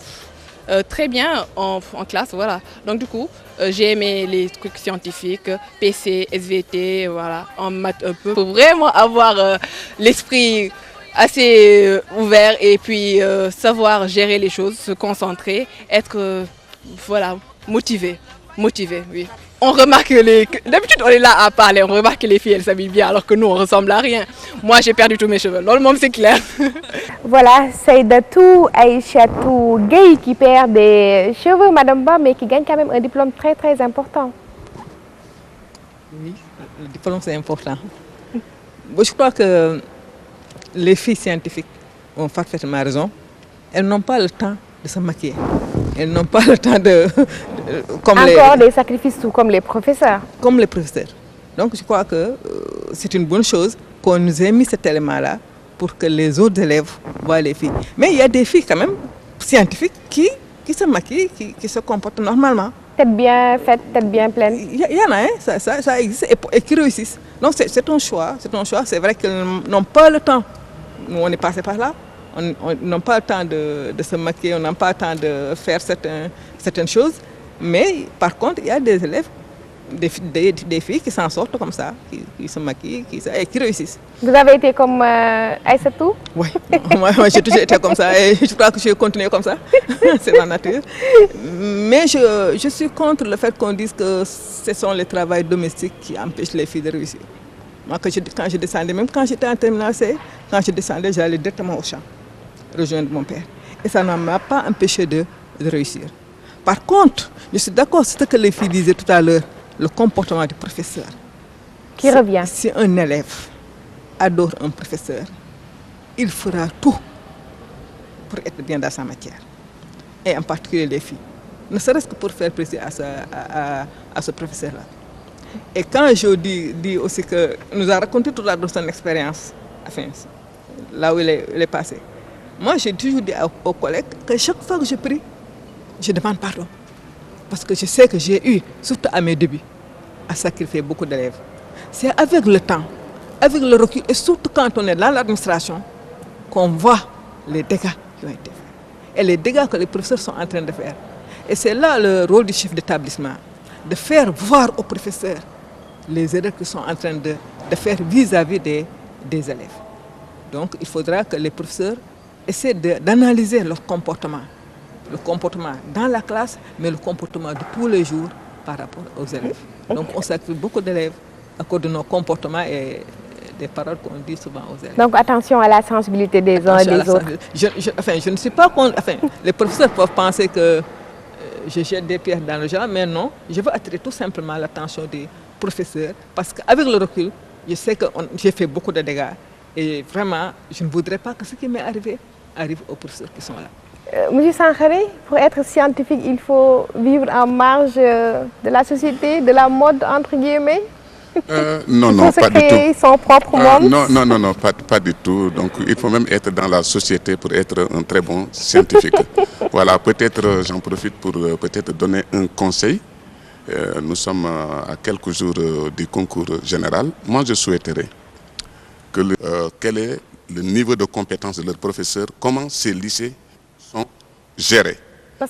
bien en classe, voilà. Donc du coup, j'ai aimé les trucs scientifiques, PC, SVT, voilà, en maths un peu. Il faut vraiment avoir l'esprit assez ouvert et puis savoir gérer les choses, se concentrer, être motivé, oui. On remarque d'habitude on est là à parler, on remarque que les filles elles s'habillent bien alors que nous on ressemble à rien. Moi j'ai perdu tous mes cheveux, dans le monde c'est clair. Voilà, Seidatou Aïssatou Gueye qui perd des cheveux, Madame Ba, mais qui gagne quand même un diplôme très très important. Oui, le diplôme c'est important. Je crois que les filles scientifiques ont parfaitement raison. Elles n'ont pas le temps de se maquiller. Elles n'ont pas le temps des sacrifices, tout comme les professeurs. Comme les professeurs. Donc je crois que c'est une bonne chose qu'on nous ait mis cet élément-là pour que les autres élèves voient les filles. Mais il y a des filles quand même scientifiques qui se maquillent, qui se comportent normalement. Tête bien faite, tête bien pleine. Il y en a, hein, ça existe et qui réussissent. Donc c'est un choix. C'est vrai qu'ils n'ont pas le temps. Nous on est passé par là. On n'a pas le temps de se maquiller, on n'a pas le temps de faire certaines choses. Mais par contre, il y a des élèves, des filles qui s'en sortent comme ça, qui se maquillent et qui réussissent. Vous avez été comme Aïssatou? Oui, moi j'ai toujours été comme ça et je crois que je vais continuer comme ça. C'est ma nature. Mais je suis contre le fait qu'on dise que ce sont les travails domestiques qui empêchent les filles de réussir. Moi, quand je descendais, même quand j'étais en terminale C, quand je descendais, j'allais directement au champ, rejoindre mon père. Et ça ne m'a pas empêché de réussir. Par contre, je suis d'accord sur ce que les filles disaient tout à l'heure, le comportement du professeur. Qui revient. Si un élève adore un professeur, il fera tout pour être bien dans sa matière. Et en particulier les filles. Ne serait-ce que pour faire plaisir à ce professeur-là. Et quand je dis aussi que nous a raconté toute son expérience, enfin, là où il est passé, moi j'ai toujours dit aux collègues que chaque fois que je prie, je demande pardon. Parce que je sais que j'ai eu, surtout à mes débuts, à sacrifier beaucoup d'élèves. C'est avec le temps, avec le recul, et surtout quand on est dans l'administration, qu'on voit les dégâts qui ont été faits. Et les dégâts que les professeurs sont en train de faire. Et c'est là le rôle du chef d'établissement, de faire voir aux professeurs les erreurs qu'ils sont en train de faire vis-à-vis des élèves. Donc il faudra que les professeurs essaient d'analyser leur comportement. Le comportement dans la classe, mais le comportement de tous les jours par rapport aux élèves. Donc on sacrifie beaucoup d'élèves à cause de nos comportements et des paroles qu'on dit souvent aux élèves. Donc attention à la sensibilité des uns et des autres. Je ne suis pas contre... les professeurs peuvent penser que je jette des pierres dans le jardin, mais non, je veux attirer tout simplement l'attention des professeurs parce qu'avec le recul, je sais que j'ai fait beaucoup de dégâts et vraiment, je ne voudrais pas que ce qui m'est arrivé arrive aux professeurs qui sont là. Monsieur Sangaré, pour être scientifique, il faut vivre en marge de la société, de la mode, entre guillemets. Non, pas du tout. Son propre monde. Non, pas du tout. Donc, il faut même être dans la société pour être un très bon scientifique. Voilà, peut-être, j'en profite pour peut-être donner un conseil. Nous sommes à quelques jours du concours général. Moi, je souhaiterais que quel est le niveau de compétence de leurs professeurs, comment ces lycées sont gérés.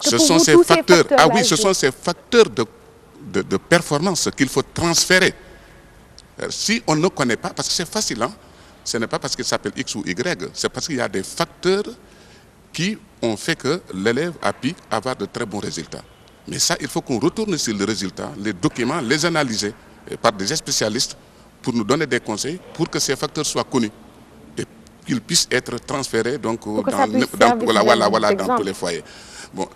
Ce sont ces facteurs, ce sont ces facteurs de performance qu'il faut transférer. Si on ne connaît pas, parce que c'est facile, hein, ce n'est pas parce qu'il s'appelle X ou Y, c'est parce qu'il y a des facteurs qui ont fait que l'élève a pu avoir de très bons résultats. Mais ça, il faut qu'on retourne sur les résultats, les documents, les analyser par des spécialistes pour nous donner des conseils pour que ces facteurs soient connus et qu'ils puissent être transférés donc, dans tous les foyers. Bon,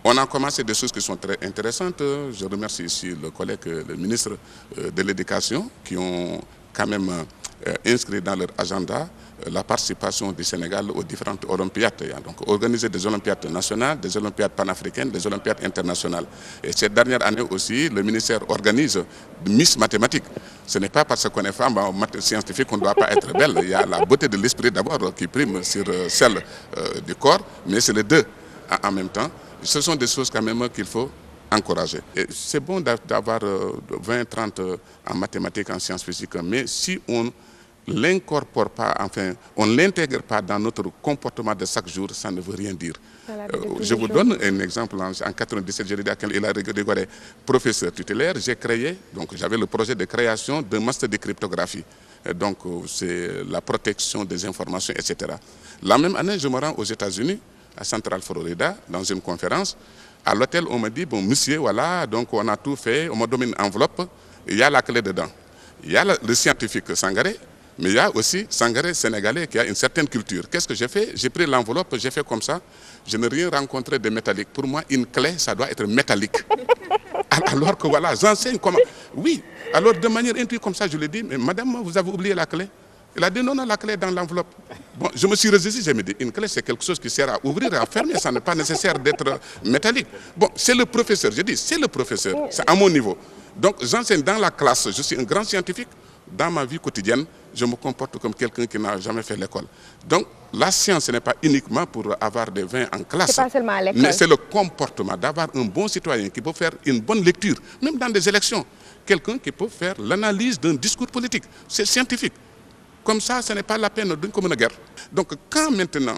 on a commencé des choses qui sont très intéressantes. Je remercie ici le collègue, le ministre de l'Éducation, qui ont quand même inscrit dans leur agenda la participation du Sénégal aux différentes Olympiades. Donc, organiser des Olympiades nationales, des Olympiades panafricaines, des Olympiades internationales. Et cette dernière année aussi, le ministère organise Miss Mathématiques. Ce n'est pas parce qu'on est femme en maths scientifique qu'on ne doit pas être belle. Il y a la beauté de l'esprit d'abord qui prime sur celle du corps, mais c'est les deux en même temps. Ce sont des choses quand même qu'il faut encourager. C'est bon d'avoir 20, 30 en mathématiques, en sciences physiques, mais si on l'incorpore pas, enfin, on ne l'intègre pas dans notre comportement de chaque jour, ça ne veut rien dire. Je vous donne un exemple. En 1997, je l'ai dit à il a rigolé, professeur tutélaire, j'ai créé, donc j'avais le projet de création d'un master de cryptographie. Donc c'est la protection des informations, etc. La même année, je me rends aux États-Unis, à Central Florida, dans une conférence. À l'hôtel, on me dit, bon monsieur, voilà, donc on a tout fait, on me donne une enveloppe, il y a la clé dedans. Il y a le scientifique Sangaré, mais il y a aussi Sangaré sénégalais qui a une certaine culture. Qu'est-ce que j'ai fait? J'ai pris l'enveloppe, j'ai fait comme ça. Je n'ai rien rencontré de métallique. Pour moi, une clé, ça doit être métallique. Alors que voilà, j'enseigne comment. Oui, alors de manière intuitive comme ça, je lui ai dit, mais madame, vous avez oublié la clé? Elle a dit non, non, la clé est dans l'enveloppe. Bon, je me suis ressaisi, je me dis, une clé, c'est quelque chose qui sert à ouvrir et à fermer, ça n'est pas nécessaire d'être métallique. Bon, c'est le professeur, je dis, c'est le professeur, c'est à mon niveau. Donc, j'enseigne dans la classe, je suis un grand scientifique. Dans ma vie quotidienne, je me comporte comme quelqu'un qui n'a jamais fait l'école. Donc, la science, ce n'est pas uniquement pour avoir des 20 en classe, c'est pas seulement à l'école, mais c'est le comportement, d'avoir un bon citoyen qui peut faire une bonne lecture, même dans des élections. Quelqu'un qui peut faire l'analyse d'un discours politique, c'est scientifique. Comme ça, ce n'est pas la peine d'une commune guerre. Donc, quand maintenant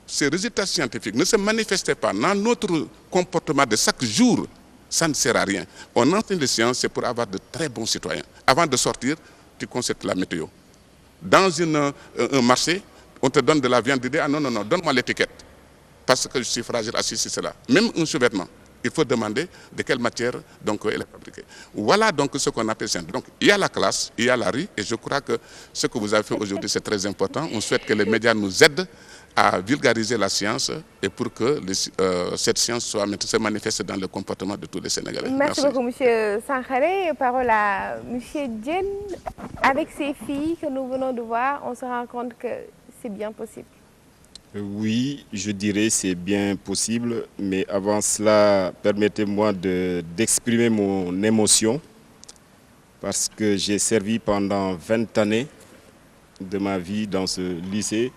ces résultats scientifiques ne se manifestaient pas dans notre comportement de chaque jour, ça ne sert à rien. On enseigne les sciences, c'est pour avoir de très bons citoyens. Avant de sortir, tu consultes la météo. Dans un marché, on te donne de la viande, tu dis, ah non, non, non, donne-moi l'étiquette. Parce que je suis fragile, assis, c'est cela. Même un sous-vêtement, il faut demander de quelle matière donc, elle est fabriquée. Voilà donc ce qu'on appelle science. Donc il y a la classe, il y a la rue, et je crois que ce que vous avez fait aujourd'hui, c'est très important. On souhaite que les médias nous aident à vulgariser la science et pour que cette science se manifeste dans le comportement de tous les Sénégalais. Merci beaucoup, M. Sangaré. Parole à M. Diène. Avec ces filles que nous venons de voir, on se rend compte que c'est bien possible. Oui, je dirais c'est bien possible, mais avant cela, permettez-moi d'exprimer mon émotion parce que j'ai servi pendant 20 années de ma vie dans ce lycée,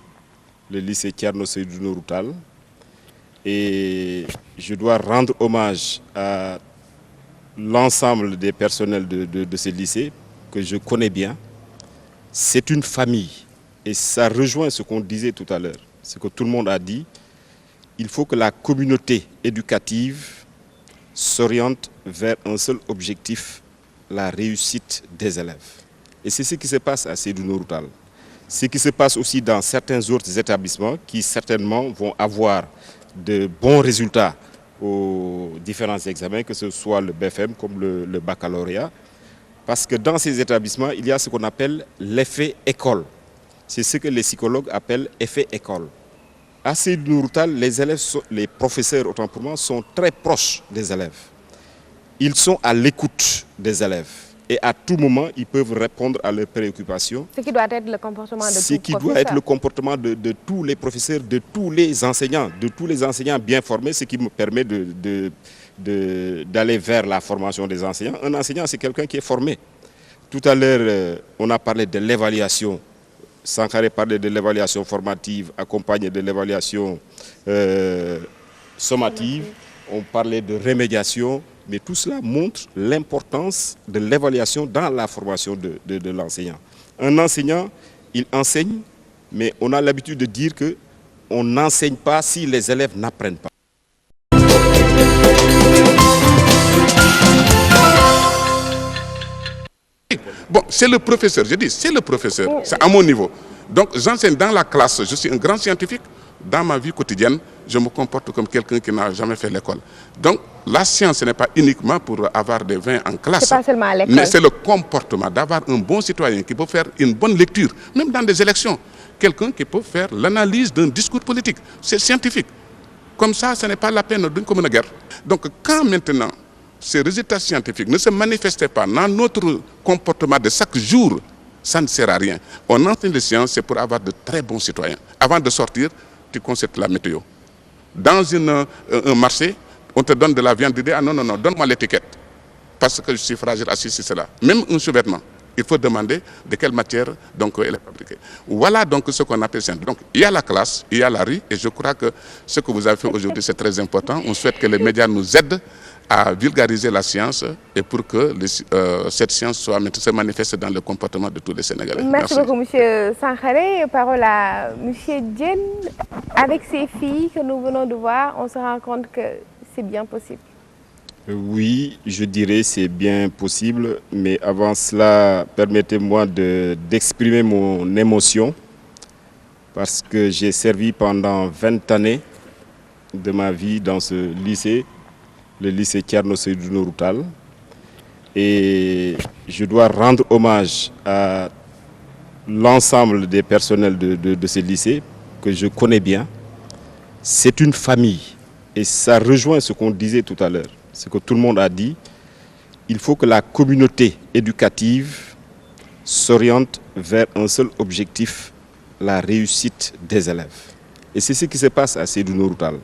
le lycée Thierno Seydou Nourou Tall, et je dois rendre hommage à l'ensemble des personnels de ce lycée que je connais bien. C'est une famille et ça rejoint ce qu'on disait tout à l'heure. Ce que tout le monde a dit, il faut que la communauté éducative s'oriente vers un seul objectif, la réussite des élèves. Et c'est ce qui se passe à Seydou Nourou Tall. Ce qui se passe aussi dans certains autres établissements qui certainement vont avoir de bons résultats aux différents examens, que ce soit le BFM comme le baccalauréat. Parce que dans ces établissements, il y a ce qu'on appelle l'effet école. C'est ce que les psychologues appellent effet école. À Seydou Nourou Tall, les professeurs, autant pour moi, sont très proches des élèves. Ils sont à l'écoute des élèves. Et à tout moment, ils peuvent répondre à leurs préoccupations. Ce qui doit être le comportement de Ce qui doit être le comportement de tous les professeurs, de tous les enseignants bien formés, ce qui me permet d'aller vers la formation des enseignants. Un enseignant, c'est quelqu'un qui est formé. Tout à l'heure, on a parlé de l'évaluation. Sangaré parlait de l'évaluation formative accompagnée de l'évaluation sommative. On parlait de remédiation. Mais tout cela montre l'importance de l'évaluation dans la formation de l'enseignant. Un enseignant, il enseigne, mais on a l'habitude de dire qu'on n'enseigne pas si les élèves n'apprennent pas. Bon, c'est le professeur, je dis, c'est le professeur, c'est à mon niveau. Donc j'enseigne dans la classe, je suis un grand scientifique. Dans ma vie quotidienne, je me comporte comme quelqu'un qui n'a jamais fait l'école. Donc, la science, ce n'est pas uniquement pour avoir des 20 en classe. C'est pas seulement à l'école. Mais c'est le comportement d'avoir un bon citoyen qui peut faire une bonne lecture, même dans des élections. Quelqu'un qui peut faire l'analyse d'un discours politique. C'est scientifique. Comme ça, ce n'est pas la peine d'une commune guerre. Donc, quand maintenant, ces résultats scientifiques ne se manifestaient pas dans notre comportement de chaque jour, ça ne sert à rien. On enseigne les sciences, c'est pour avoir de très bons citoyens. Avant de sortir, tu consultes la météo. Dans un marché, on te donne de la viande, tu dis, ah non, donne-moi l'étiquette, parce que je suis fragile, assis, c'est cela. Même un sous-vêtement, il faut demander de quelle matière donc, elle est fabriquée. Voilà donc ce qu'on appelle science. Donc il y a la classe, il y a la rue, et je crois que ce que vous avez fait aujourd'hui, c'est très important. On souhaite que les médias nous aident à vulgariser la science et pour que cette science se manifeste dans le comportement de tous les Sénégalais. Merci beaucoup, M. Sangaré. Parole à M. Diène. Avec ces filles que nous venons de voir, on se rend compte que c'est bien possible. Oui, je dirais c'est bien possible, mais avant cela, permettez-moi d'exprimer mon émotion parce que j'ai servi pendant 20 années de ma vie dans ce lycée, le lycée Thierno Seydou Nourou Tall, et je dois rendre hommage à l'ensemble des personnels de ce lycée que je connais bien. C'est une famille et ça rejoint ce qu'on disait tout à l'heure, ce que tout le monde a dit. Il faut que la communauté éducative s'oriente vers un seul objectif, la réussite des élèves. Et c'est ce qui se passe à Seydou Nourou Tall.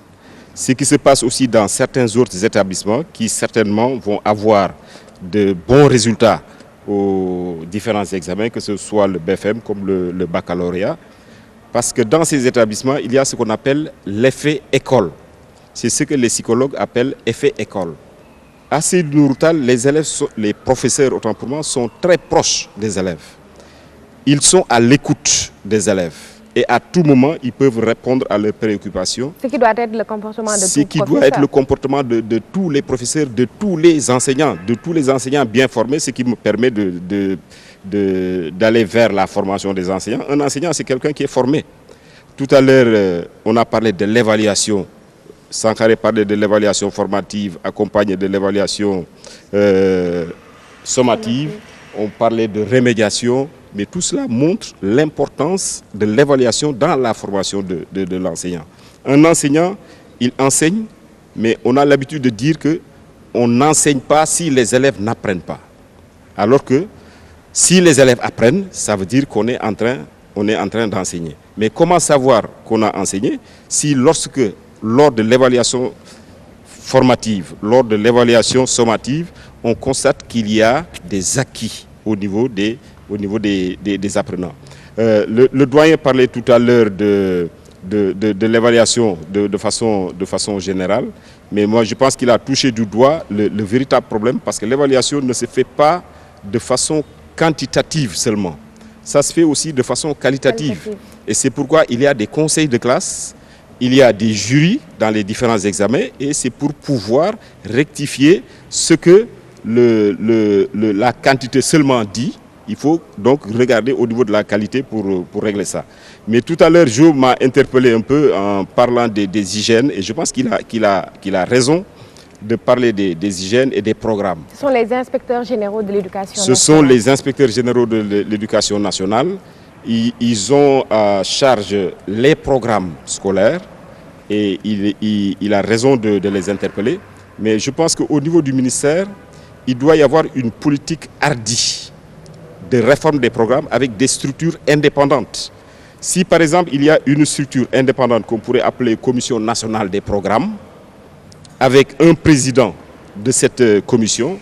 Ce qui se passe aussi dans certains autres établissements qui certainement vont avoir de bons résultats aux différents examens, que ce soit le BFM comme le baccalauréat. Parce que dans ces établissements, il y a ce qu'on appelle l'effet école. C'est ce que les psychologues appellent effet école. À Seydou Nourou Tall, les élèves, les professeurs, autant pour moi, sont très proches des élèves. Ils sont à l'écoute des élèves. Et à tout moment, ils peuvent répondre à leurs préoccupations. Ce qui doit être le comportement de Ce qui doit être le comportement de tous les professeurs, de tous les enseignants bien formés, ce qui me permet d'aller vers la formation des enseignants. Un enseignant, c'est quelqu'un qui est formé. Tout à l'heure, on a parlé de l'évaluation. Sangaré parlait de l'évaluation formative, accompagnée de l'évaluation sommative. On parlait de remédiation. Mais tout cela montre l'importance de l'évaluation dans la formation de l'enseignant. Un enseignant, il enseigne, mais on a l'habitude de dire qu'on n'enseigne pas si les élèves n'apprennent pas. Alors que si les élèves apprennent, ça veut dire qu'on est en train d'enseigner. Mais comment savoir qu'on a enseigné si lors de l'évaluation formative, lors de l'évaluation sommative, on constate qu'il y a des acquis au niveau des apprenants. Le doyen parlait tout à l'heure de l'évaluation de façon générale, mais moi je pense qu'il a touché du doigt le véritable problème parce que l'évaluation ne se fait pas de façon quantitative seulement, ça se fait aussi de façon qualitative. Et c'est pourquoi il y a des conseils de classe, il y a des jurys dans les différents examens et c'est pour pouvoir rectifier ce que la quantité seulement dit. Il faut donc regarder au niveau de la qualité pour régler ça. Mais tout à l'heure, Jo m'a interpellé un peu en parlant des hygiènes et je pense qu'il a raison de parler des hygiènes et des programmes. Ce sont les inspecteurs généraux de l'éducation nationale. Ce sont les inspecteurs généraux de l'éducation nationale. Ils ont à charge les programmes scolaires et il a raison de les interpeller. Mais je pense qu'au niveau du ministère, il doit y avoir une politique hardie de réforme des programmes avec des structures indépendantes. Si par exemple il y a une structure indépendante qu'on pourrait appeler Commission nationale des programmes, avec un président de cette commission,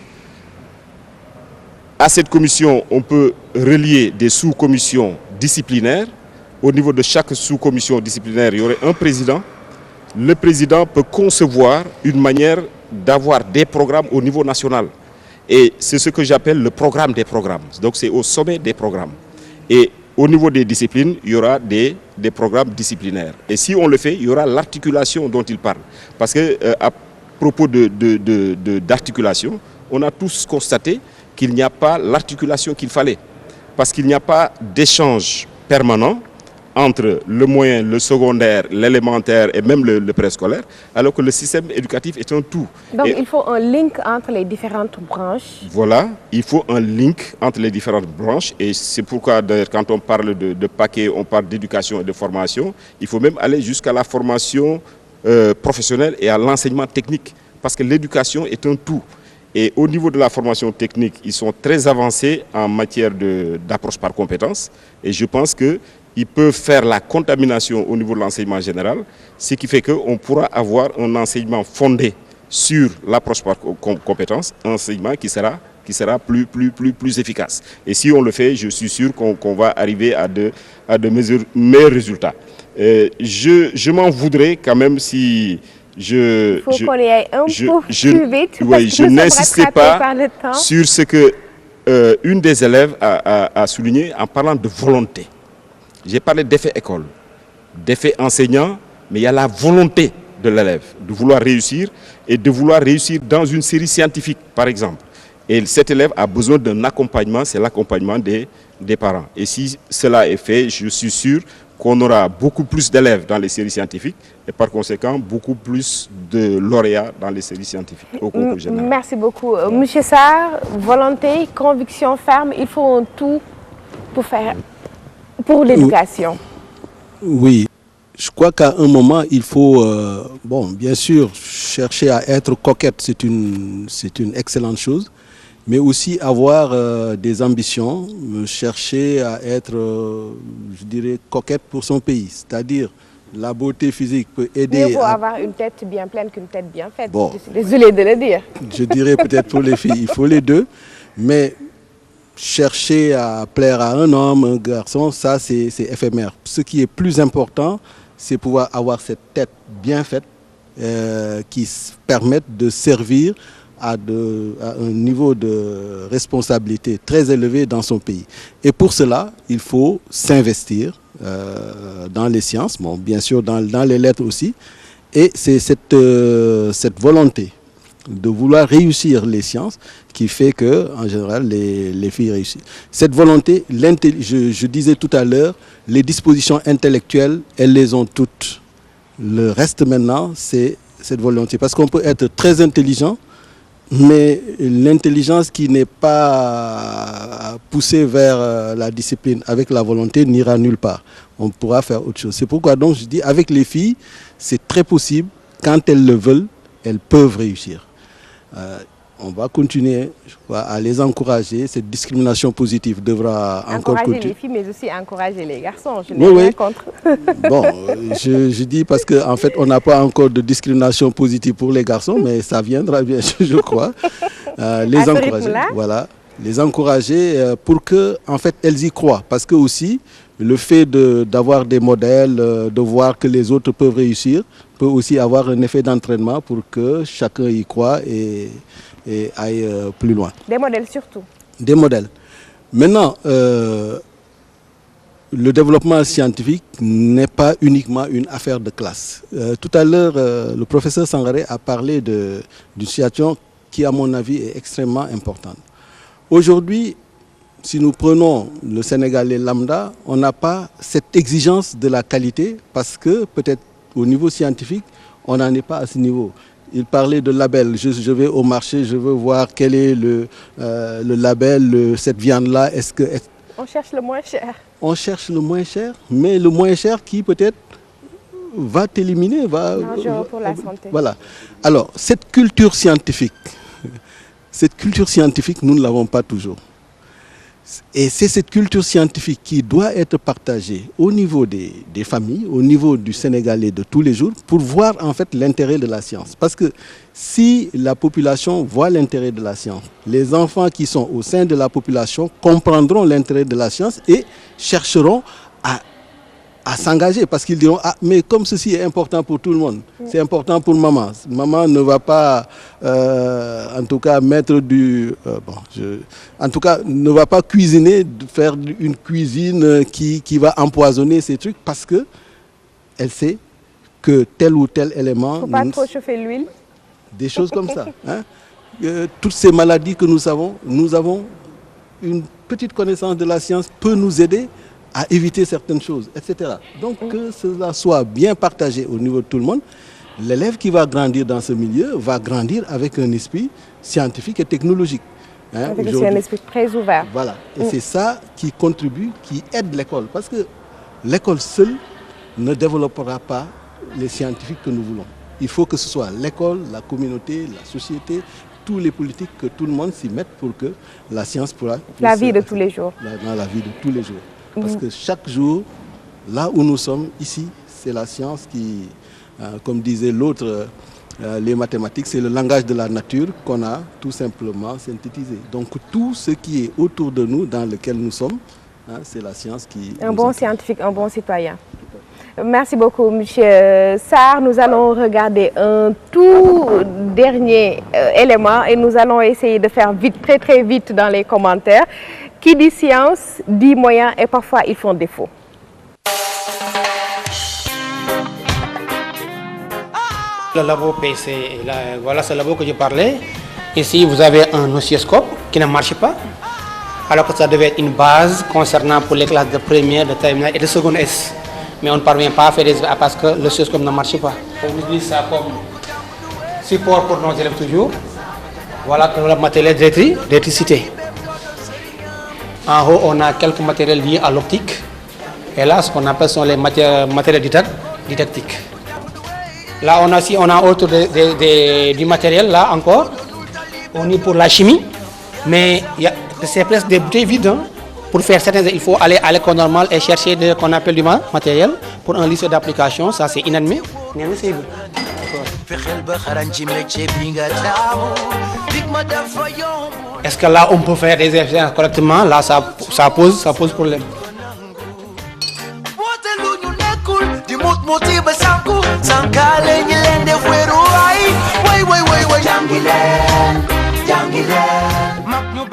à cette commission on peut relier des sous-commissions disciplinaires. Au niveau de chaque sous-commission disciplinaire, il y aurait un président. Le président peut concevoir une manière d'avoir des programmes au niveau national. Et c'est ce que j'appelle le programme des programmes. Donc c'est au sommet des programmes. Et au niveau des disciplines, il y aura des programmes disciplinaires. Et si on le fait, il y aura l'articulation dont il parle. Parce que à propos d'articulation, on a tous constaté qu'il n'y a pas l'articulation qu'il fallait. Parce qu'il n'y a pas d'échange permanent entre le moyen, le secondaire, l'élémentaire et même le préscolaire, alors que le système éducatif est un tout. Donc il faut un link entre les différentes branches. Voilà, il faut un link entre les différentes branches et c'est pourquoi d'ailleurs quand on parle de paquet, on parle d'éducation et de formation, il faut même aller jusqu'à la formation professionnelle et à l'enseignement technique parce que l'éducation est un tout. Et au niveau de la formation technique, ils sont très avancés en matière d'approche par compétences et je pense qu'ils peuvent faire la contamination au niveau de l'enseignement général, ce qui fait qu'on pourra avoir un enseignement fondé sur l'approche par compétences, un enseignement qui sera plus efficace. Et si on le fait, je suis sûr qu'on va arriver à de meilleurs résultats. Je m'en voudrais quand même si... Il faut qu'on y aille un peu plus vite. Oui, je n'insistais pas sur ce que une des élèves a souligné en parlant de volonté. J'ai parlé d'effet école, d'effet enseignant, mais il y a la volonté de l'élève de vouloir réussir et de vouloir réussir dans une série scientifique, par exemple. Et cet élève a besoin d'un accompagnement, c'est l'accompagnement des parents. Et si cela est fait, je suis sûr qu'on aura beaucoup plus d'élèves dans les séries scientifiques et par conséquent beaucoup plus de lauréats dans les séries scientifiques au concours général. Merci beaucoup. Monsieur Sarr, volonté, conviction ferme, il faut un tout pour l'éducation. Oui, je crois qu'à un moment, il faut, bien sûr, chercher à être coquette, c'est une excellente chose. Mais aussi avoir des ambitions, chercher à être, je dirais, coquette pour son pays. C'est-à-dire, la beauté physique peut aider... Il faut avoir une tête bien pleine qu'une tête bien faite. Bon, je suis désolée de le dire. Je dirais peut-être pour les filles, il faut les deux. Mais chercher à plaire à un homme, un garçon, ça c'est éphémère. Ce qui est plus important, c'est pouvoir avoir cette tête bien faite qui permette de servir à un niveau de responsabilité très élevé dans son pays. Et pour cela, il faut s'investir dans les sciences, bon, bien sûr dans les lettres aussi. Et c'est cette volonté de vouloir réussir les sciences qui fait que, en général, les filles réussissent. Cette volonté, je disais tout à l'heure, les dispositions intellectuelles, elles les ont toutes. Le reste maintenant, c'est cette volonté. Parce qu'on peut être très intelligent, mais l'intelligence qui n'est pas poussée vers la discipline avec la volonté n'ira nulle part. On pourra faire autre chose. C'est pourquoi donc je dis, avec les filles, c'est très possible. Quand elles le veulent, elles peuvent réussir. On va continuer, je crois, à les encourager. Cette discrimination positive devra encore continuer. Encourager les filles, mais aussi encourager les garçons. Je n'ai rien contre. Bon, je dis parce qu'en fait, on n'a pas encore de discrimination positive pour les garçons, mais ça viendra bien, je crois. Les encourager, voilà, les encourager pour que, en fait, elles y croient. Parce que aussi, le fait d'avoir des modèles, de voir que les autres peuvent réussir, peut aussi avoir un effet d'entraînement pour que chacun y croit et aille plus loin. Des modèles surtout. Des modèles. Maintenant, le développement scientifique n'est pas uniquement une affaire de classe. Tout à l'heure, le professeur Sangaré a parlé d'une situation qui, à mon avis, est extrêmement importante. Aujourd'hui, si nous prenons le Sénégalais lambda, on n'a pas cette exigence de la qualité parce que peut-être au niveau scientifique, on n'en est pas à ce niveau. Il parlait de label. Je vais au marché, je veux voir quel est le label, cette viande-là. On cherche le moins cher. On cherche le moins cher, mais le moins cher qui peut-être va t'éliminer. Dangereux pour la santé. Voilà. Alors, cette culture scientifique, nous ne l'avons pas toujours. Et c'est cette culture scientifique qui doit être partagée au niveau des familles, au niveau du Sénégalais de tous les jours, pour voir en fait l'intérêt de la science. Parce que si la population voit l'intérêt de la science, les enfants qui sont au sein de la population comprendront l'intérêt de la science et chercheront à s'engager parce qu'ils diront « Ah, mais comme ceci est important pour tout le monde, c'est important pour maman. Maman ne va pas, en tout cas, mettre en tout cas, ne va pas cuisiner, faire une cuisine qui va empoisonner ces trucs parce que elle sait que tel ou tel élément... Il ne faut pas trop chauffer l'huile. Des choses comme ça. Hein? Toutes ces maladies que nous avons une petite connaissance de la science peut nous aider à éviter certaines choses, etc. Donc que cela soit bien partagé au niveau de tout le monde, l'élève qui va grandir dans ce milieu va grandir avec un esprit scientifique et technologique. Avec un esprit très ouvert. Voilà, et c'est ça qui contribue, qui aide l'école, parce que l'école seule ne développera pas les scientifiques que nous voulons. Il faut que ce soit l'école, la communauté, la société, tous les politiques, que tout le monde s'y mette pour que la science pourra... La vie de tous les jours. Dans la vie de tous les jours. Parce que chaque jour, là où nous sommes, ici, c'est la science qui, comme disait l'autre, les mathématiques, c'est le langage de la nature qu'on a tout simplement synthétisé. Donc tout ce qui est autour de nous, dans lequel nous sommes, c'est la science qui... Un bon scientifique, un bon citoyen. Merci beaucoup, M. Sarr. Nous allons regarder un tout dernier élément et nous allons essayer de faire vite, très très vite dans les commentaires. Qui dit science, dit moyen et parfois ils font défaut. Le labo PC, voilà ce labo que je parlais. Ici, vous avez un oscilloscope qui ne marche pas, alors que ça devait être une base concernant pour les classes de première, de terminale et de seconde S. Mais on ne parvient pas à faire des parce que l'oscilloscope ne marche pas. On utilise ça comme support pour nos élèves toujours. Voilà que le matériel d'électricité. En haut, on a quelques matériels liés à l'optique. Et là, ce qu'on appelle sont les matériels didactiques. Là, on a autour du matériel, là encore. On est pour la chimie. Mais c'est presque des bouteilles vides. Hein. Pour faire certains, il faut aller à l'école normale et chercher ce qu'on appelle du matériel. Pour un lycée d'application, ça c'est inadmis. Est-ce que là on peut faire des exercices correctement? Là ça pose problème. Je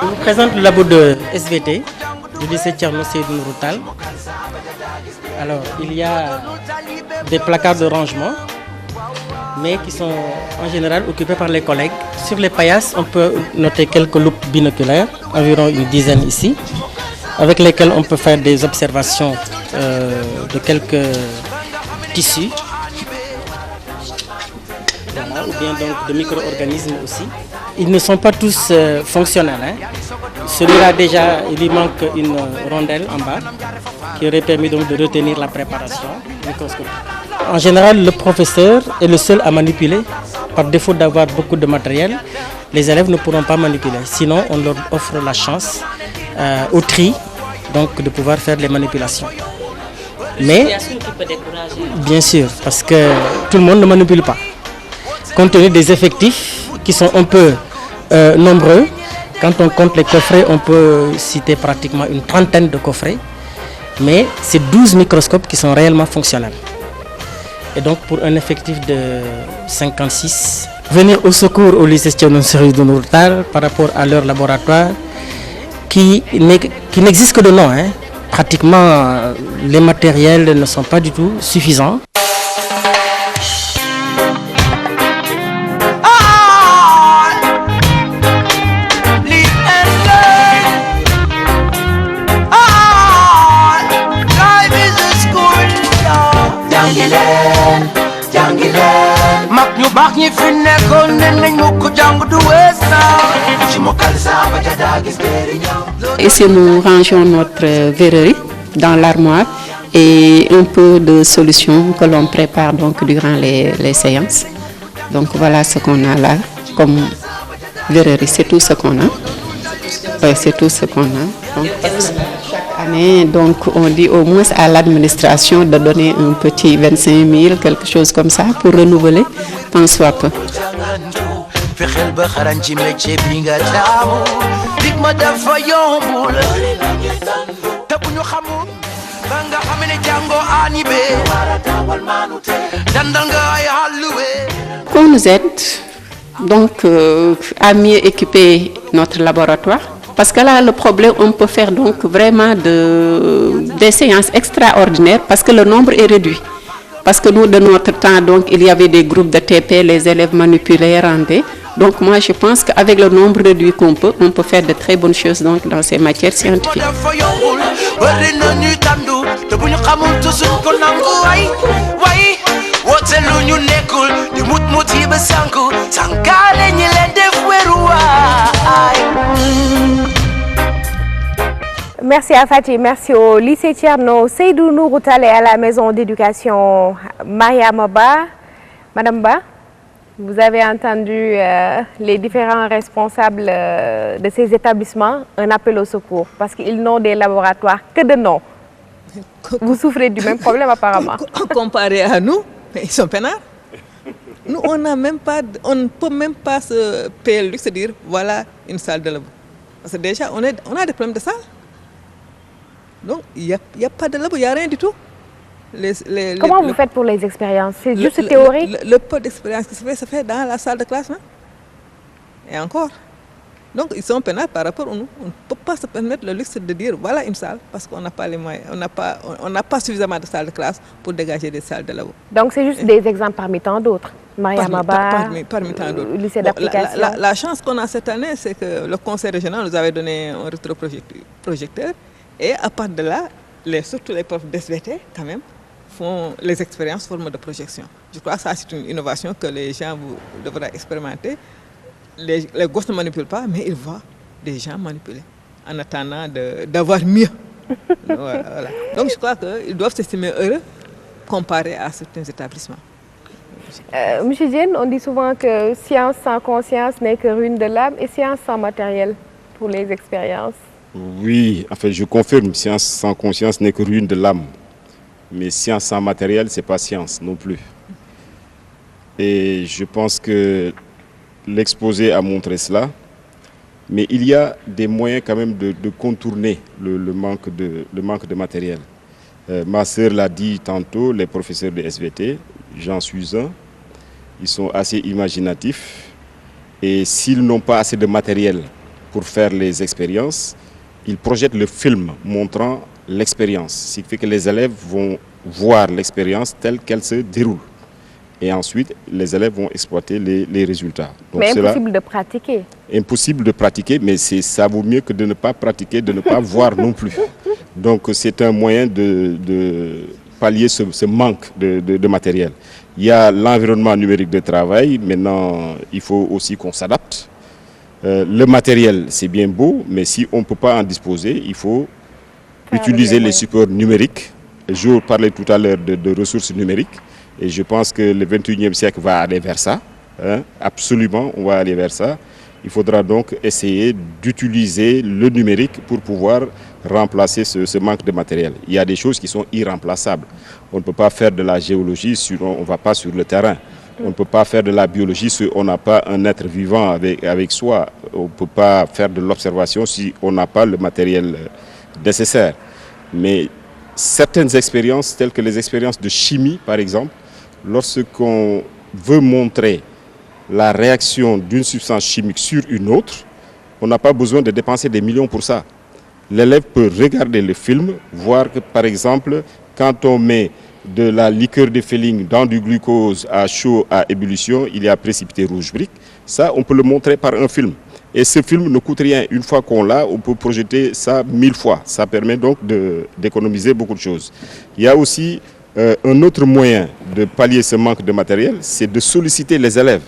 vous présente le labo de SVT du lycée Thierno Seydou Nourou Tall. Alors il y a des placards de rangement, mais qui sont en général occupés par les collègues. Sur les paillasses, on peut noter quelques loupes binoculaires, environ une dizaine ici, avec lesquelles on peut faire des observations de quelques tissus, voilà, ou bien donc de micro-organismes aussi. Ils ne sont pas tous fonctionnels. Hein. Celui-là déjà, il lui manque une rondelle en bas, qui aurait permis donc de retenir la préparation microscopique. En général, le professeur est le seul à manipuler. Par défaut d'avoir beaucoup de matériel, les élèves ne pourront pas manipuler. Sinon, on leur offre la chance au tri donc, de pouvoir faire les manipulations. Mais, bien sûr, parce que tout le monde ne manipule pas. Compte tenu des effectifs qui sont un peu nombreux, quand on compte les coffrets, on peut citer pratiquement une trentaine de coffrets. Mais c'est 12 microscopes qui sont réellement fonctionnels. Et donc pour un effectif de 56, venir au secours au lycée Thierno Seydou Nourou Tall par rapport à leur laboratoire qui n'existe que de nom. Hein. Pratiquement les matériels ne sont pas du tout suffisants. Ici, nous rangeons notre verrerie dans l'armoire et un peu de solutions que l'on prépare donc durant les séances. Donc voilà ce qu'on a là comme verrerie, c'est tout ce qu'on a. Oui, c'est tout ce qu'on a. Donc, chaque année, donc, on dit au moins à l'administration de donner un petit 25 000, quelque chose comme ça, pour renouveler, tant soit peu. Qu'on nous aide donc à mieux équiper notre laboratoire. Parce que là, le problème, on peut faire donc vraiment des séances extraordinaires parce que le nombre est réduit. Parce que nous, de notre temps, donc, il y avait des groupes de TP, les élèves manipulaient, rendaient. Donc moi je pense qu'avec le nombre réduit qu'on peut, on peut faire de très bonnes choses donc, dans ces matières scientifiques. Merci à Fatih, merci au lycée Thierno Seydou Nourou Tall et à la maison d'éducation Mariama Ba. Madame Ba, vous avez entendu les différents responsables de ces établissements, un appel au secours, parce qu'ils n'ont des laboratoires que de noms. Vous souffrez du même problème apparemment. Comparé à nous, ils sont peinards. Nous, on ne peut même pas se payer le luxe de dire voilà une salle de labo. Parce que déjà, on a des problèmes de salle. Donc, il n'y a pas de labo, il n'y a rien du tout. Comment vous faites pour les expériences? C'est juste théorique? Le peu d'expérience qui se fait dans la salle de classe. Hein? Et encore. Donc, ils sont peinards par rapport à nous. On ne peut pas se permettre le luxe de dire voilà une salle, parce qu'on n'a pas les moyens, on n'a pas suffisamment de salles de classe pour dégager des salles de labo. Donc, c'est juste des exemples parmi tant d'autres. Mariama Ba, parmi tant d'autres. Lycée d'application. La chance qu'on a cette année, c'est que le conseil régional nous avait donné un rétroprojecteur. Et à part de là, surtout les profs d'SVT, quand même, font les expériences sous forme de projection. Je crois que ça, c'est une innovation que les gens devraient expérimenter. Les gosses ne manipulent pas, mais ils voient des gens manipuler en attendant d'avoir mieux. Voilà. Donc je crois qu'ils doivent s'estimer heureux comparé à certains établissements. Monsieur Diène, on dit souvent que science sans conscience n'est que ruine de l'âme et science sans matériel pour les expériences. Oui, en fait, je confirme, science sans conscience n'est que ruine de l'âme. Mais science sans matériel, ce n'est pas science non plus. Et je pense que l'exposé a montré cela. Mais il y a des moyens quand même de contourner le manque de matériel. Ma sœur l'a dit tantôt, les professeurs de SVT, j'en suis un, ils sont assez imaginatifs. Et s'ils n'ont pas assez de matériel pour faire les expériences, ils projettent le film montrant l'expérience. Ce qui fait que les élèves vont voir l'expérience telle qu'elle se déroule. Et ensuite, les élèves vont exploiter les résultats. Donc mais impossible de pratiquer. Impossible de pratiquer, mais ça vaut mieux que de ne pas pratiquer, de ne pas voir non plus. Donc c'est un moyen de pallier ce manque de matériel. Il y a l'environnement numérique de travail. Maintenant, il faut aussi qu'on s'adapte. Le matériel, c'est bien beau, mais si on ne peut pas en disposer, il faut utiliser les supports numériques. Je parlais tout à l'heure de ressources numériques et je pense que le 21e siècle va aller vers ça. Hein? Absolument, on va aller vers ça. Il faudra donc essayer d'utiliser le numérique pour pouvoir remplacer ce manque de matériel. Il y a des choses qui sont irremplaçables. On ne peut pas faire de la géologie si on ne va pas sur le terrain. On ne peut pas faire de la biologie si on n'a pas un être vivant avec soi. On ne peut pas faire de l'observation si on n'a pas le matériel nécessaire. Mais certaines expériences, telles que les expériences de chimie, par exemple, lorsqu'on veut montrer la réaction d'une substance chimique sur une autre, on n'a pas besoin de dépenser des millions pour ça. L'élève peut regarder le film, voir que, par exemple, quand on met de la liqueur de Féline dans du glucose à chaud à ébullition, il y a précipité rouge brique. Ça, on peut le montrer par un film. Et ce film ne coûte rien. Une fois qu'on l'a, on peut projeter ça 1000 fois. Ça permet donc d'économiser beaucoup de choses. Il y a aussi un autre moyen de pallier ce manque de matériel, c'est de solliciter les élèves.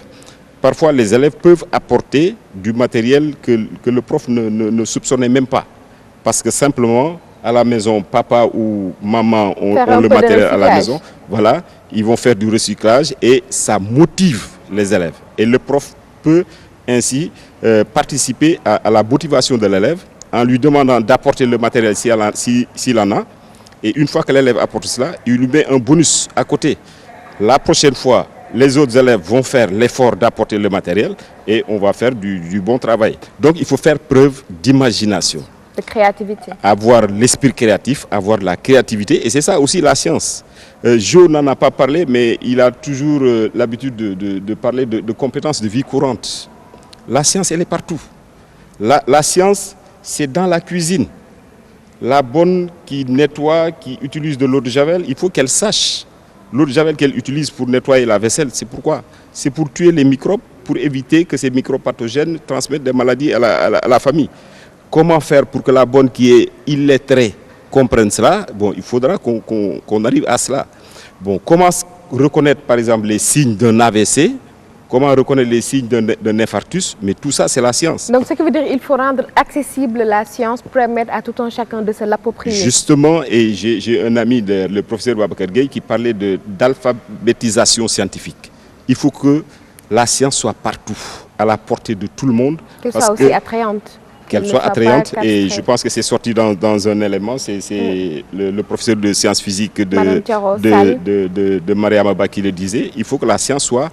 Parfois, les élèves peuvent apporter du matériel que le prof ne soupçonnait même pas. Parce que simplement, à la maison, papa ou maman ont le matériel à la maison. Voilà, ils vont faire du recyclage et ça motive les élèves. Et le prof peut ainsi participer à la motivation de l'élève en lui demandant d'apporter le matériel s'il en a. Et une fois que l'élève apporte cela, il lui met un bonus à côté. La prochaine fois, les autres élèves vont faire l'effort d'apporter le matériel et on va faire du bon travail. Donc il faut faire preuve d'imagination. De créativité. Avoir l'esprit créatif, avoir la créativité. Et c'est ça aussi la science. Jo n'en a pas parlé, mais il a toujours l'habitude de parler de compétences de vie courante. La science, elle est partout. La science, c'est dans la cuisine. La bonne qui nettoie, qui utilise de l'eau de javel, il faut qu'elle sache l'eau de javel qu'elle utilise pour nettoyer la vaisselle. C'est pourquoi? C'est pour tuer les microbes pour éviter que ces micropathogènes transmettent des maladies à la famille. Comment faire pour que la bonne qui est illettrée comprenne cela? Bon, il faudra qu'on arrive à cela. Bon, comment reconnaître par exemple les signes d'un AVC? Comment reconnaître les signes d'un infarctus? Mais tout ça, c'est la science. Donc, ce qui veut dire qu'il faut rendre accessible la science pour permettre à tout un chacun de se l'approprier. Justement, et j'ai un ami, le professeur Babacar Gueye, qui parlait d'alphabétisation scientifique. Il faut que la science soit partout, à la portée de tout le monde. Qu'elle soit aussi attrayante. Qu'elle soit attrayante, et je pense que c'est sorti dans un élément, c'est le professeur de sciences physiques de Maria Maba qui le disait. Il faut que la science soit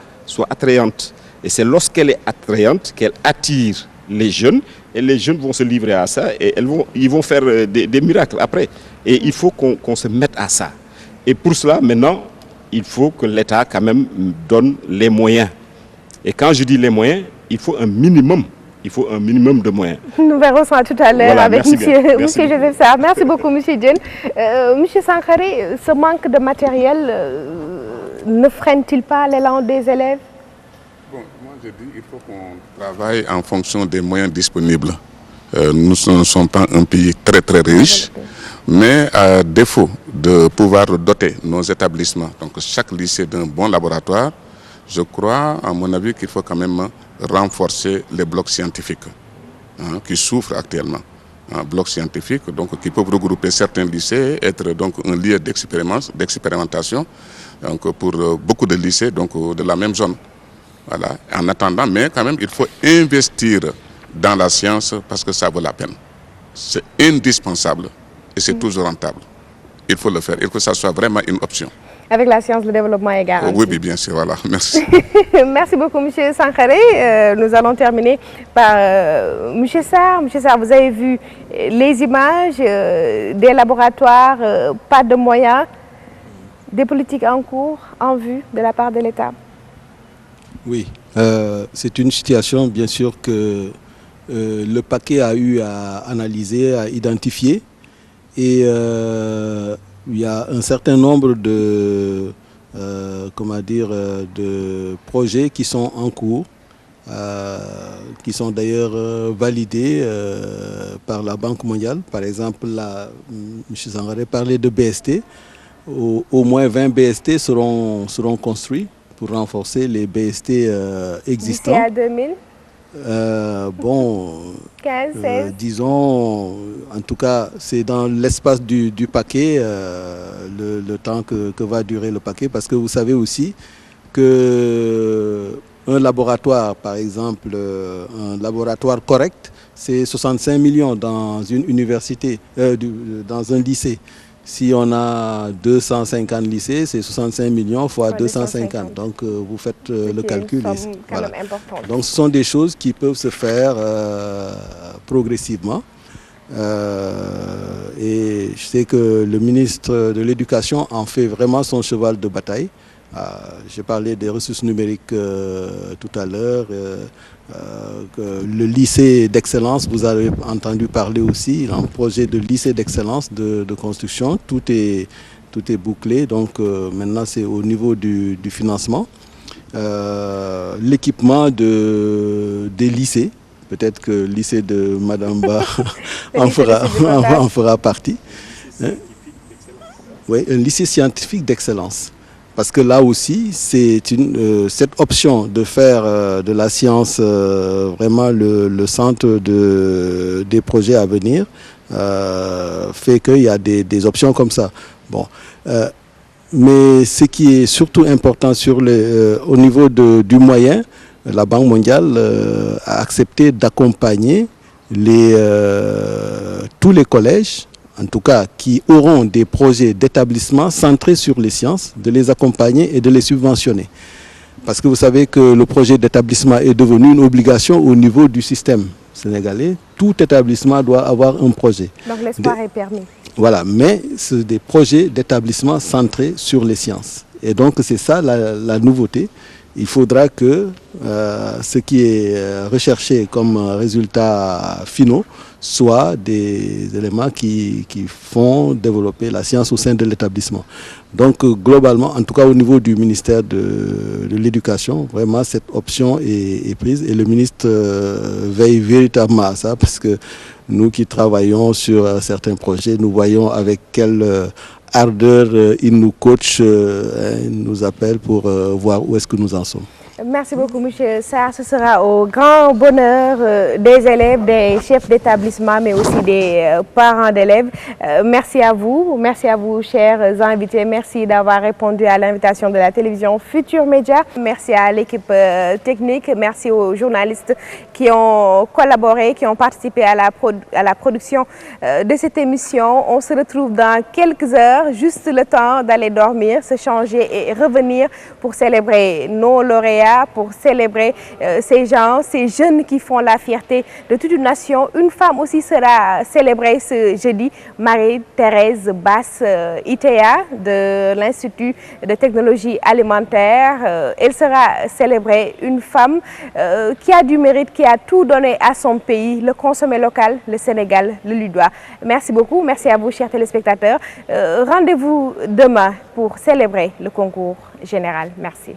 attrayante. Et c'est lorsqu'elle est attrayante qu'elle attire les jeunes, et les jeunes vont se livrer à ça, et ils vont faire des miracles après. Et il faut qu'on se mette à ça. Et pour cela, maintenant, il faut que l'État quand même donne les moyens. Et quand je dis les moyens, il faut un minimum. Il faut un minimum de moyens. Nous verrons ça tout à l'heure avec monsieur Joseph Sarr. Merci beaucoup, monsieur Diène. Monsieur Sangaré, ce manque de matériel ne freine-t-il pas l'élan des élèves? Bon, moi je dis qu'il faut qu'on travaille en fonction des moyens disponibles. Nous ne sommes pas un pays très très riche, mais à défaut de pouvoir doter nos établissements, donc chaque lycée d'un bon laboratoire, je crois, à mon avis, qu'il faut quand même renforcer les blocs scientifiques qui souffrent actuellement. Blocs scientifiques donc, qui peuvent regrouper certains lycées, être donc un lieu d'expérimentation pour beaucoup de lycées donc, de la même zone. Voilà. En attendant, mais quand même, il faut investir dans la science parce que ça vaut la peine. C'est indispensable et c'est toujours rentable. Il faut le faire, il faut que ça soit vraiment une option. Avec la science, le développement est garanti. Oui, bien sûr, voilà. Merci. Merci beaucoup, M. Sangaré. Nous allons terminer par M. Sarr. M. Sarr, vous avez vu les images des laboratoires, pas de moyens, des politiques en cours, en vue de la part de l'État. Oui, c'est une situation, bien sûr, que le paquet a eu à analyser, à identifier. Et il y a un certain nombre de projets qui sont en cours, qui sont d'ailleurs validés par la Banque mondiale. Par exemple, là, M. Sangaré parlait de BST. Au moins 20 BST seront construits pour renforcer les BST existants. D'ici à 2000 15, 16. Disons, en tout cas, c'est dans l'espace du paquet, le temps que va durer le paquet, parce que vous savez aussi qu'un laboratoire, par exemple, un laboratoire correct, c'est 65 millions dans une université, dans un lycée. Si on a 250 lycées, c'est 65 millions fois 250. Donc, vous faites le calcul. Voilà. Donc, ce sont des choses qui peuvent se faire progressivement. Et je sais que le ministre de l'Éducation en fait vraiment son cheval de bataille. J'ai parlé des ressources numériques tout à l'heure. Le lycée d'excellence, vous avez entendu parler aussi, un projet de lycée d'excellence de construction. Tout est bouclé, donc maintenant c'est au niveau du financement. L'équipement des lycées, peut-être que le lycée de Madame Ba en fera partie. Oui, un lycée scientifique d'excellence. Parce que là aussi, cette option de faire de la science vraiment le centre des projets à venir fait qu'il y a des options comme ça. Bon, mais ce qui est surtout important au niveau du moyen, la Banque mondiale a accepté d'accompagner tous les collèges, en tout cas qui auront des projets d'établissement centrés sur les sciences, de les accompagner et de les subventionner. Parce que vous savez que le projet d'établissement est devenu une obligation au niveau du système sénégalais. Tout établissement doit avoir un projet. Donc l'espoir est permis. Voilà, mais c'est des projets d'établissement centrés sur les sciences. Et donc c'est ça la nouveauté. il faudra que ce qui est recherché comme résultats finaux soit des éléments qui font développer la science au sein de l'établissement. Donc globalement, en tout cas au niveau du ministère de l'Éducation, vraiment cette option est prise et le ministre veille véritablement à ça parce que nous qui travaillons sur certains projets, nous voyons avec quelle ardeur il nous coach, il nous appelle pour voir où est-ce que nous en sommes. Merci beaucoup, M. Sarr. Ce sera au grand bonheur des élèves, des chefs d'établissement, mais aussi des parents d'élèves. Merci à vous, chers invités. Merci d'avoir répondu à l'invitation de la télévision Futur Média. Merci à l'équipe technique. Merci aux journalistes qui ont collaboré, qui ont participé à la production de cette émission. On se retrouve dans quelques heures, juste le temps d'aller dormir, se changer et revenir pour célébrer nos lauréats, pour célébrer ces gens, ces jeunes qui font la fierté de toute une nation. Une femme aussi sera célébrée ce jeudi, Marie-Thérèse Basse Itea de l'Institut de technologie alimentaire. Elle sera célébrée, une femme qui a du mérite, qui a tout donné à son pays, le consommer local, le Sénégal le lui doit. Merci beaucoup, merci à vous chers téléspectateurs. Rendez-vous demain pour célébrer le concours général. Merci.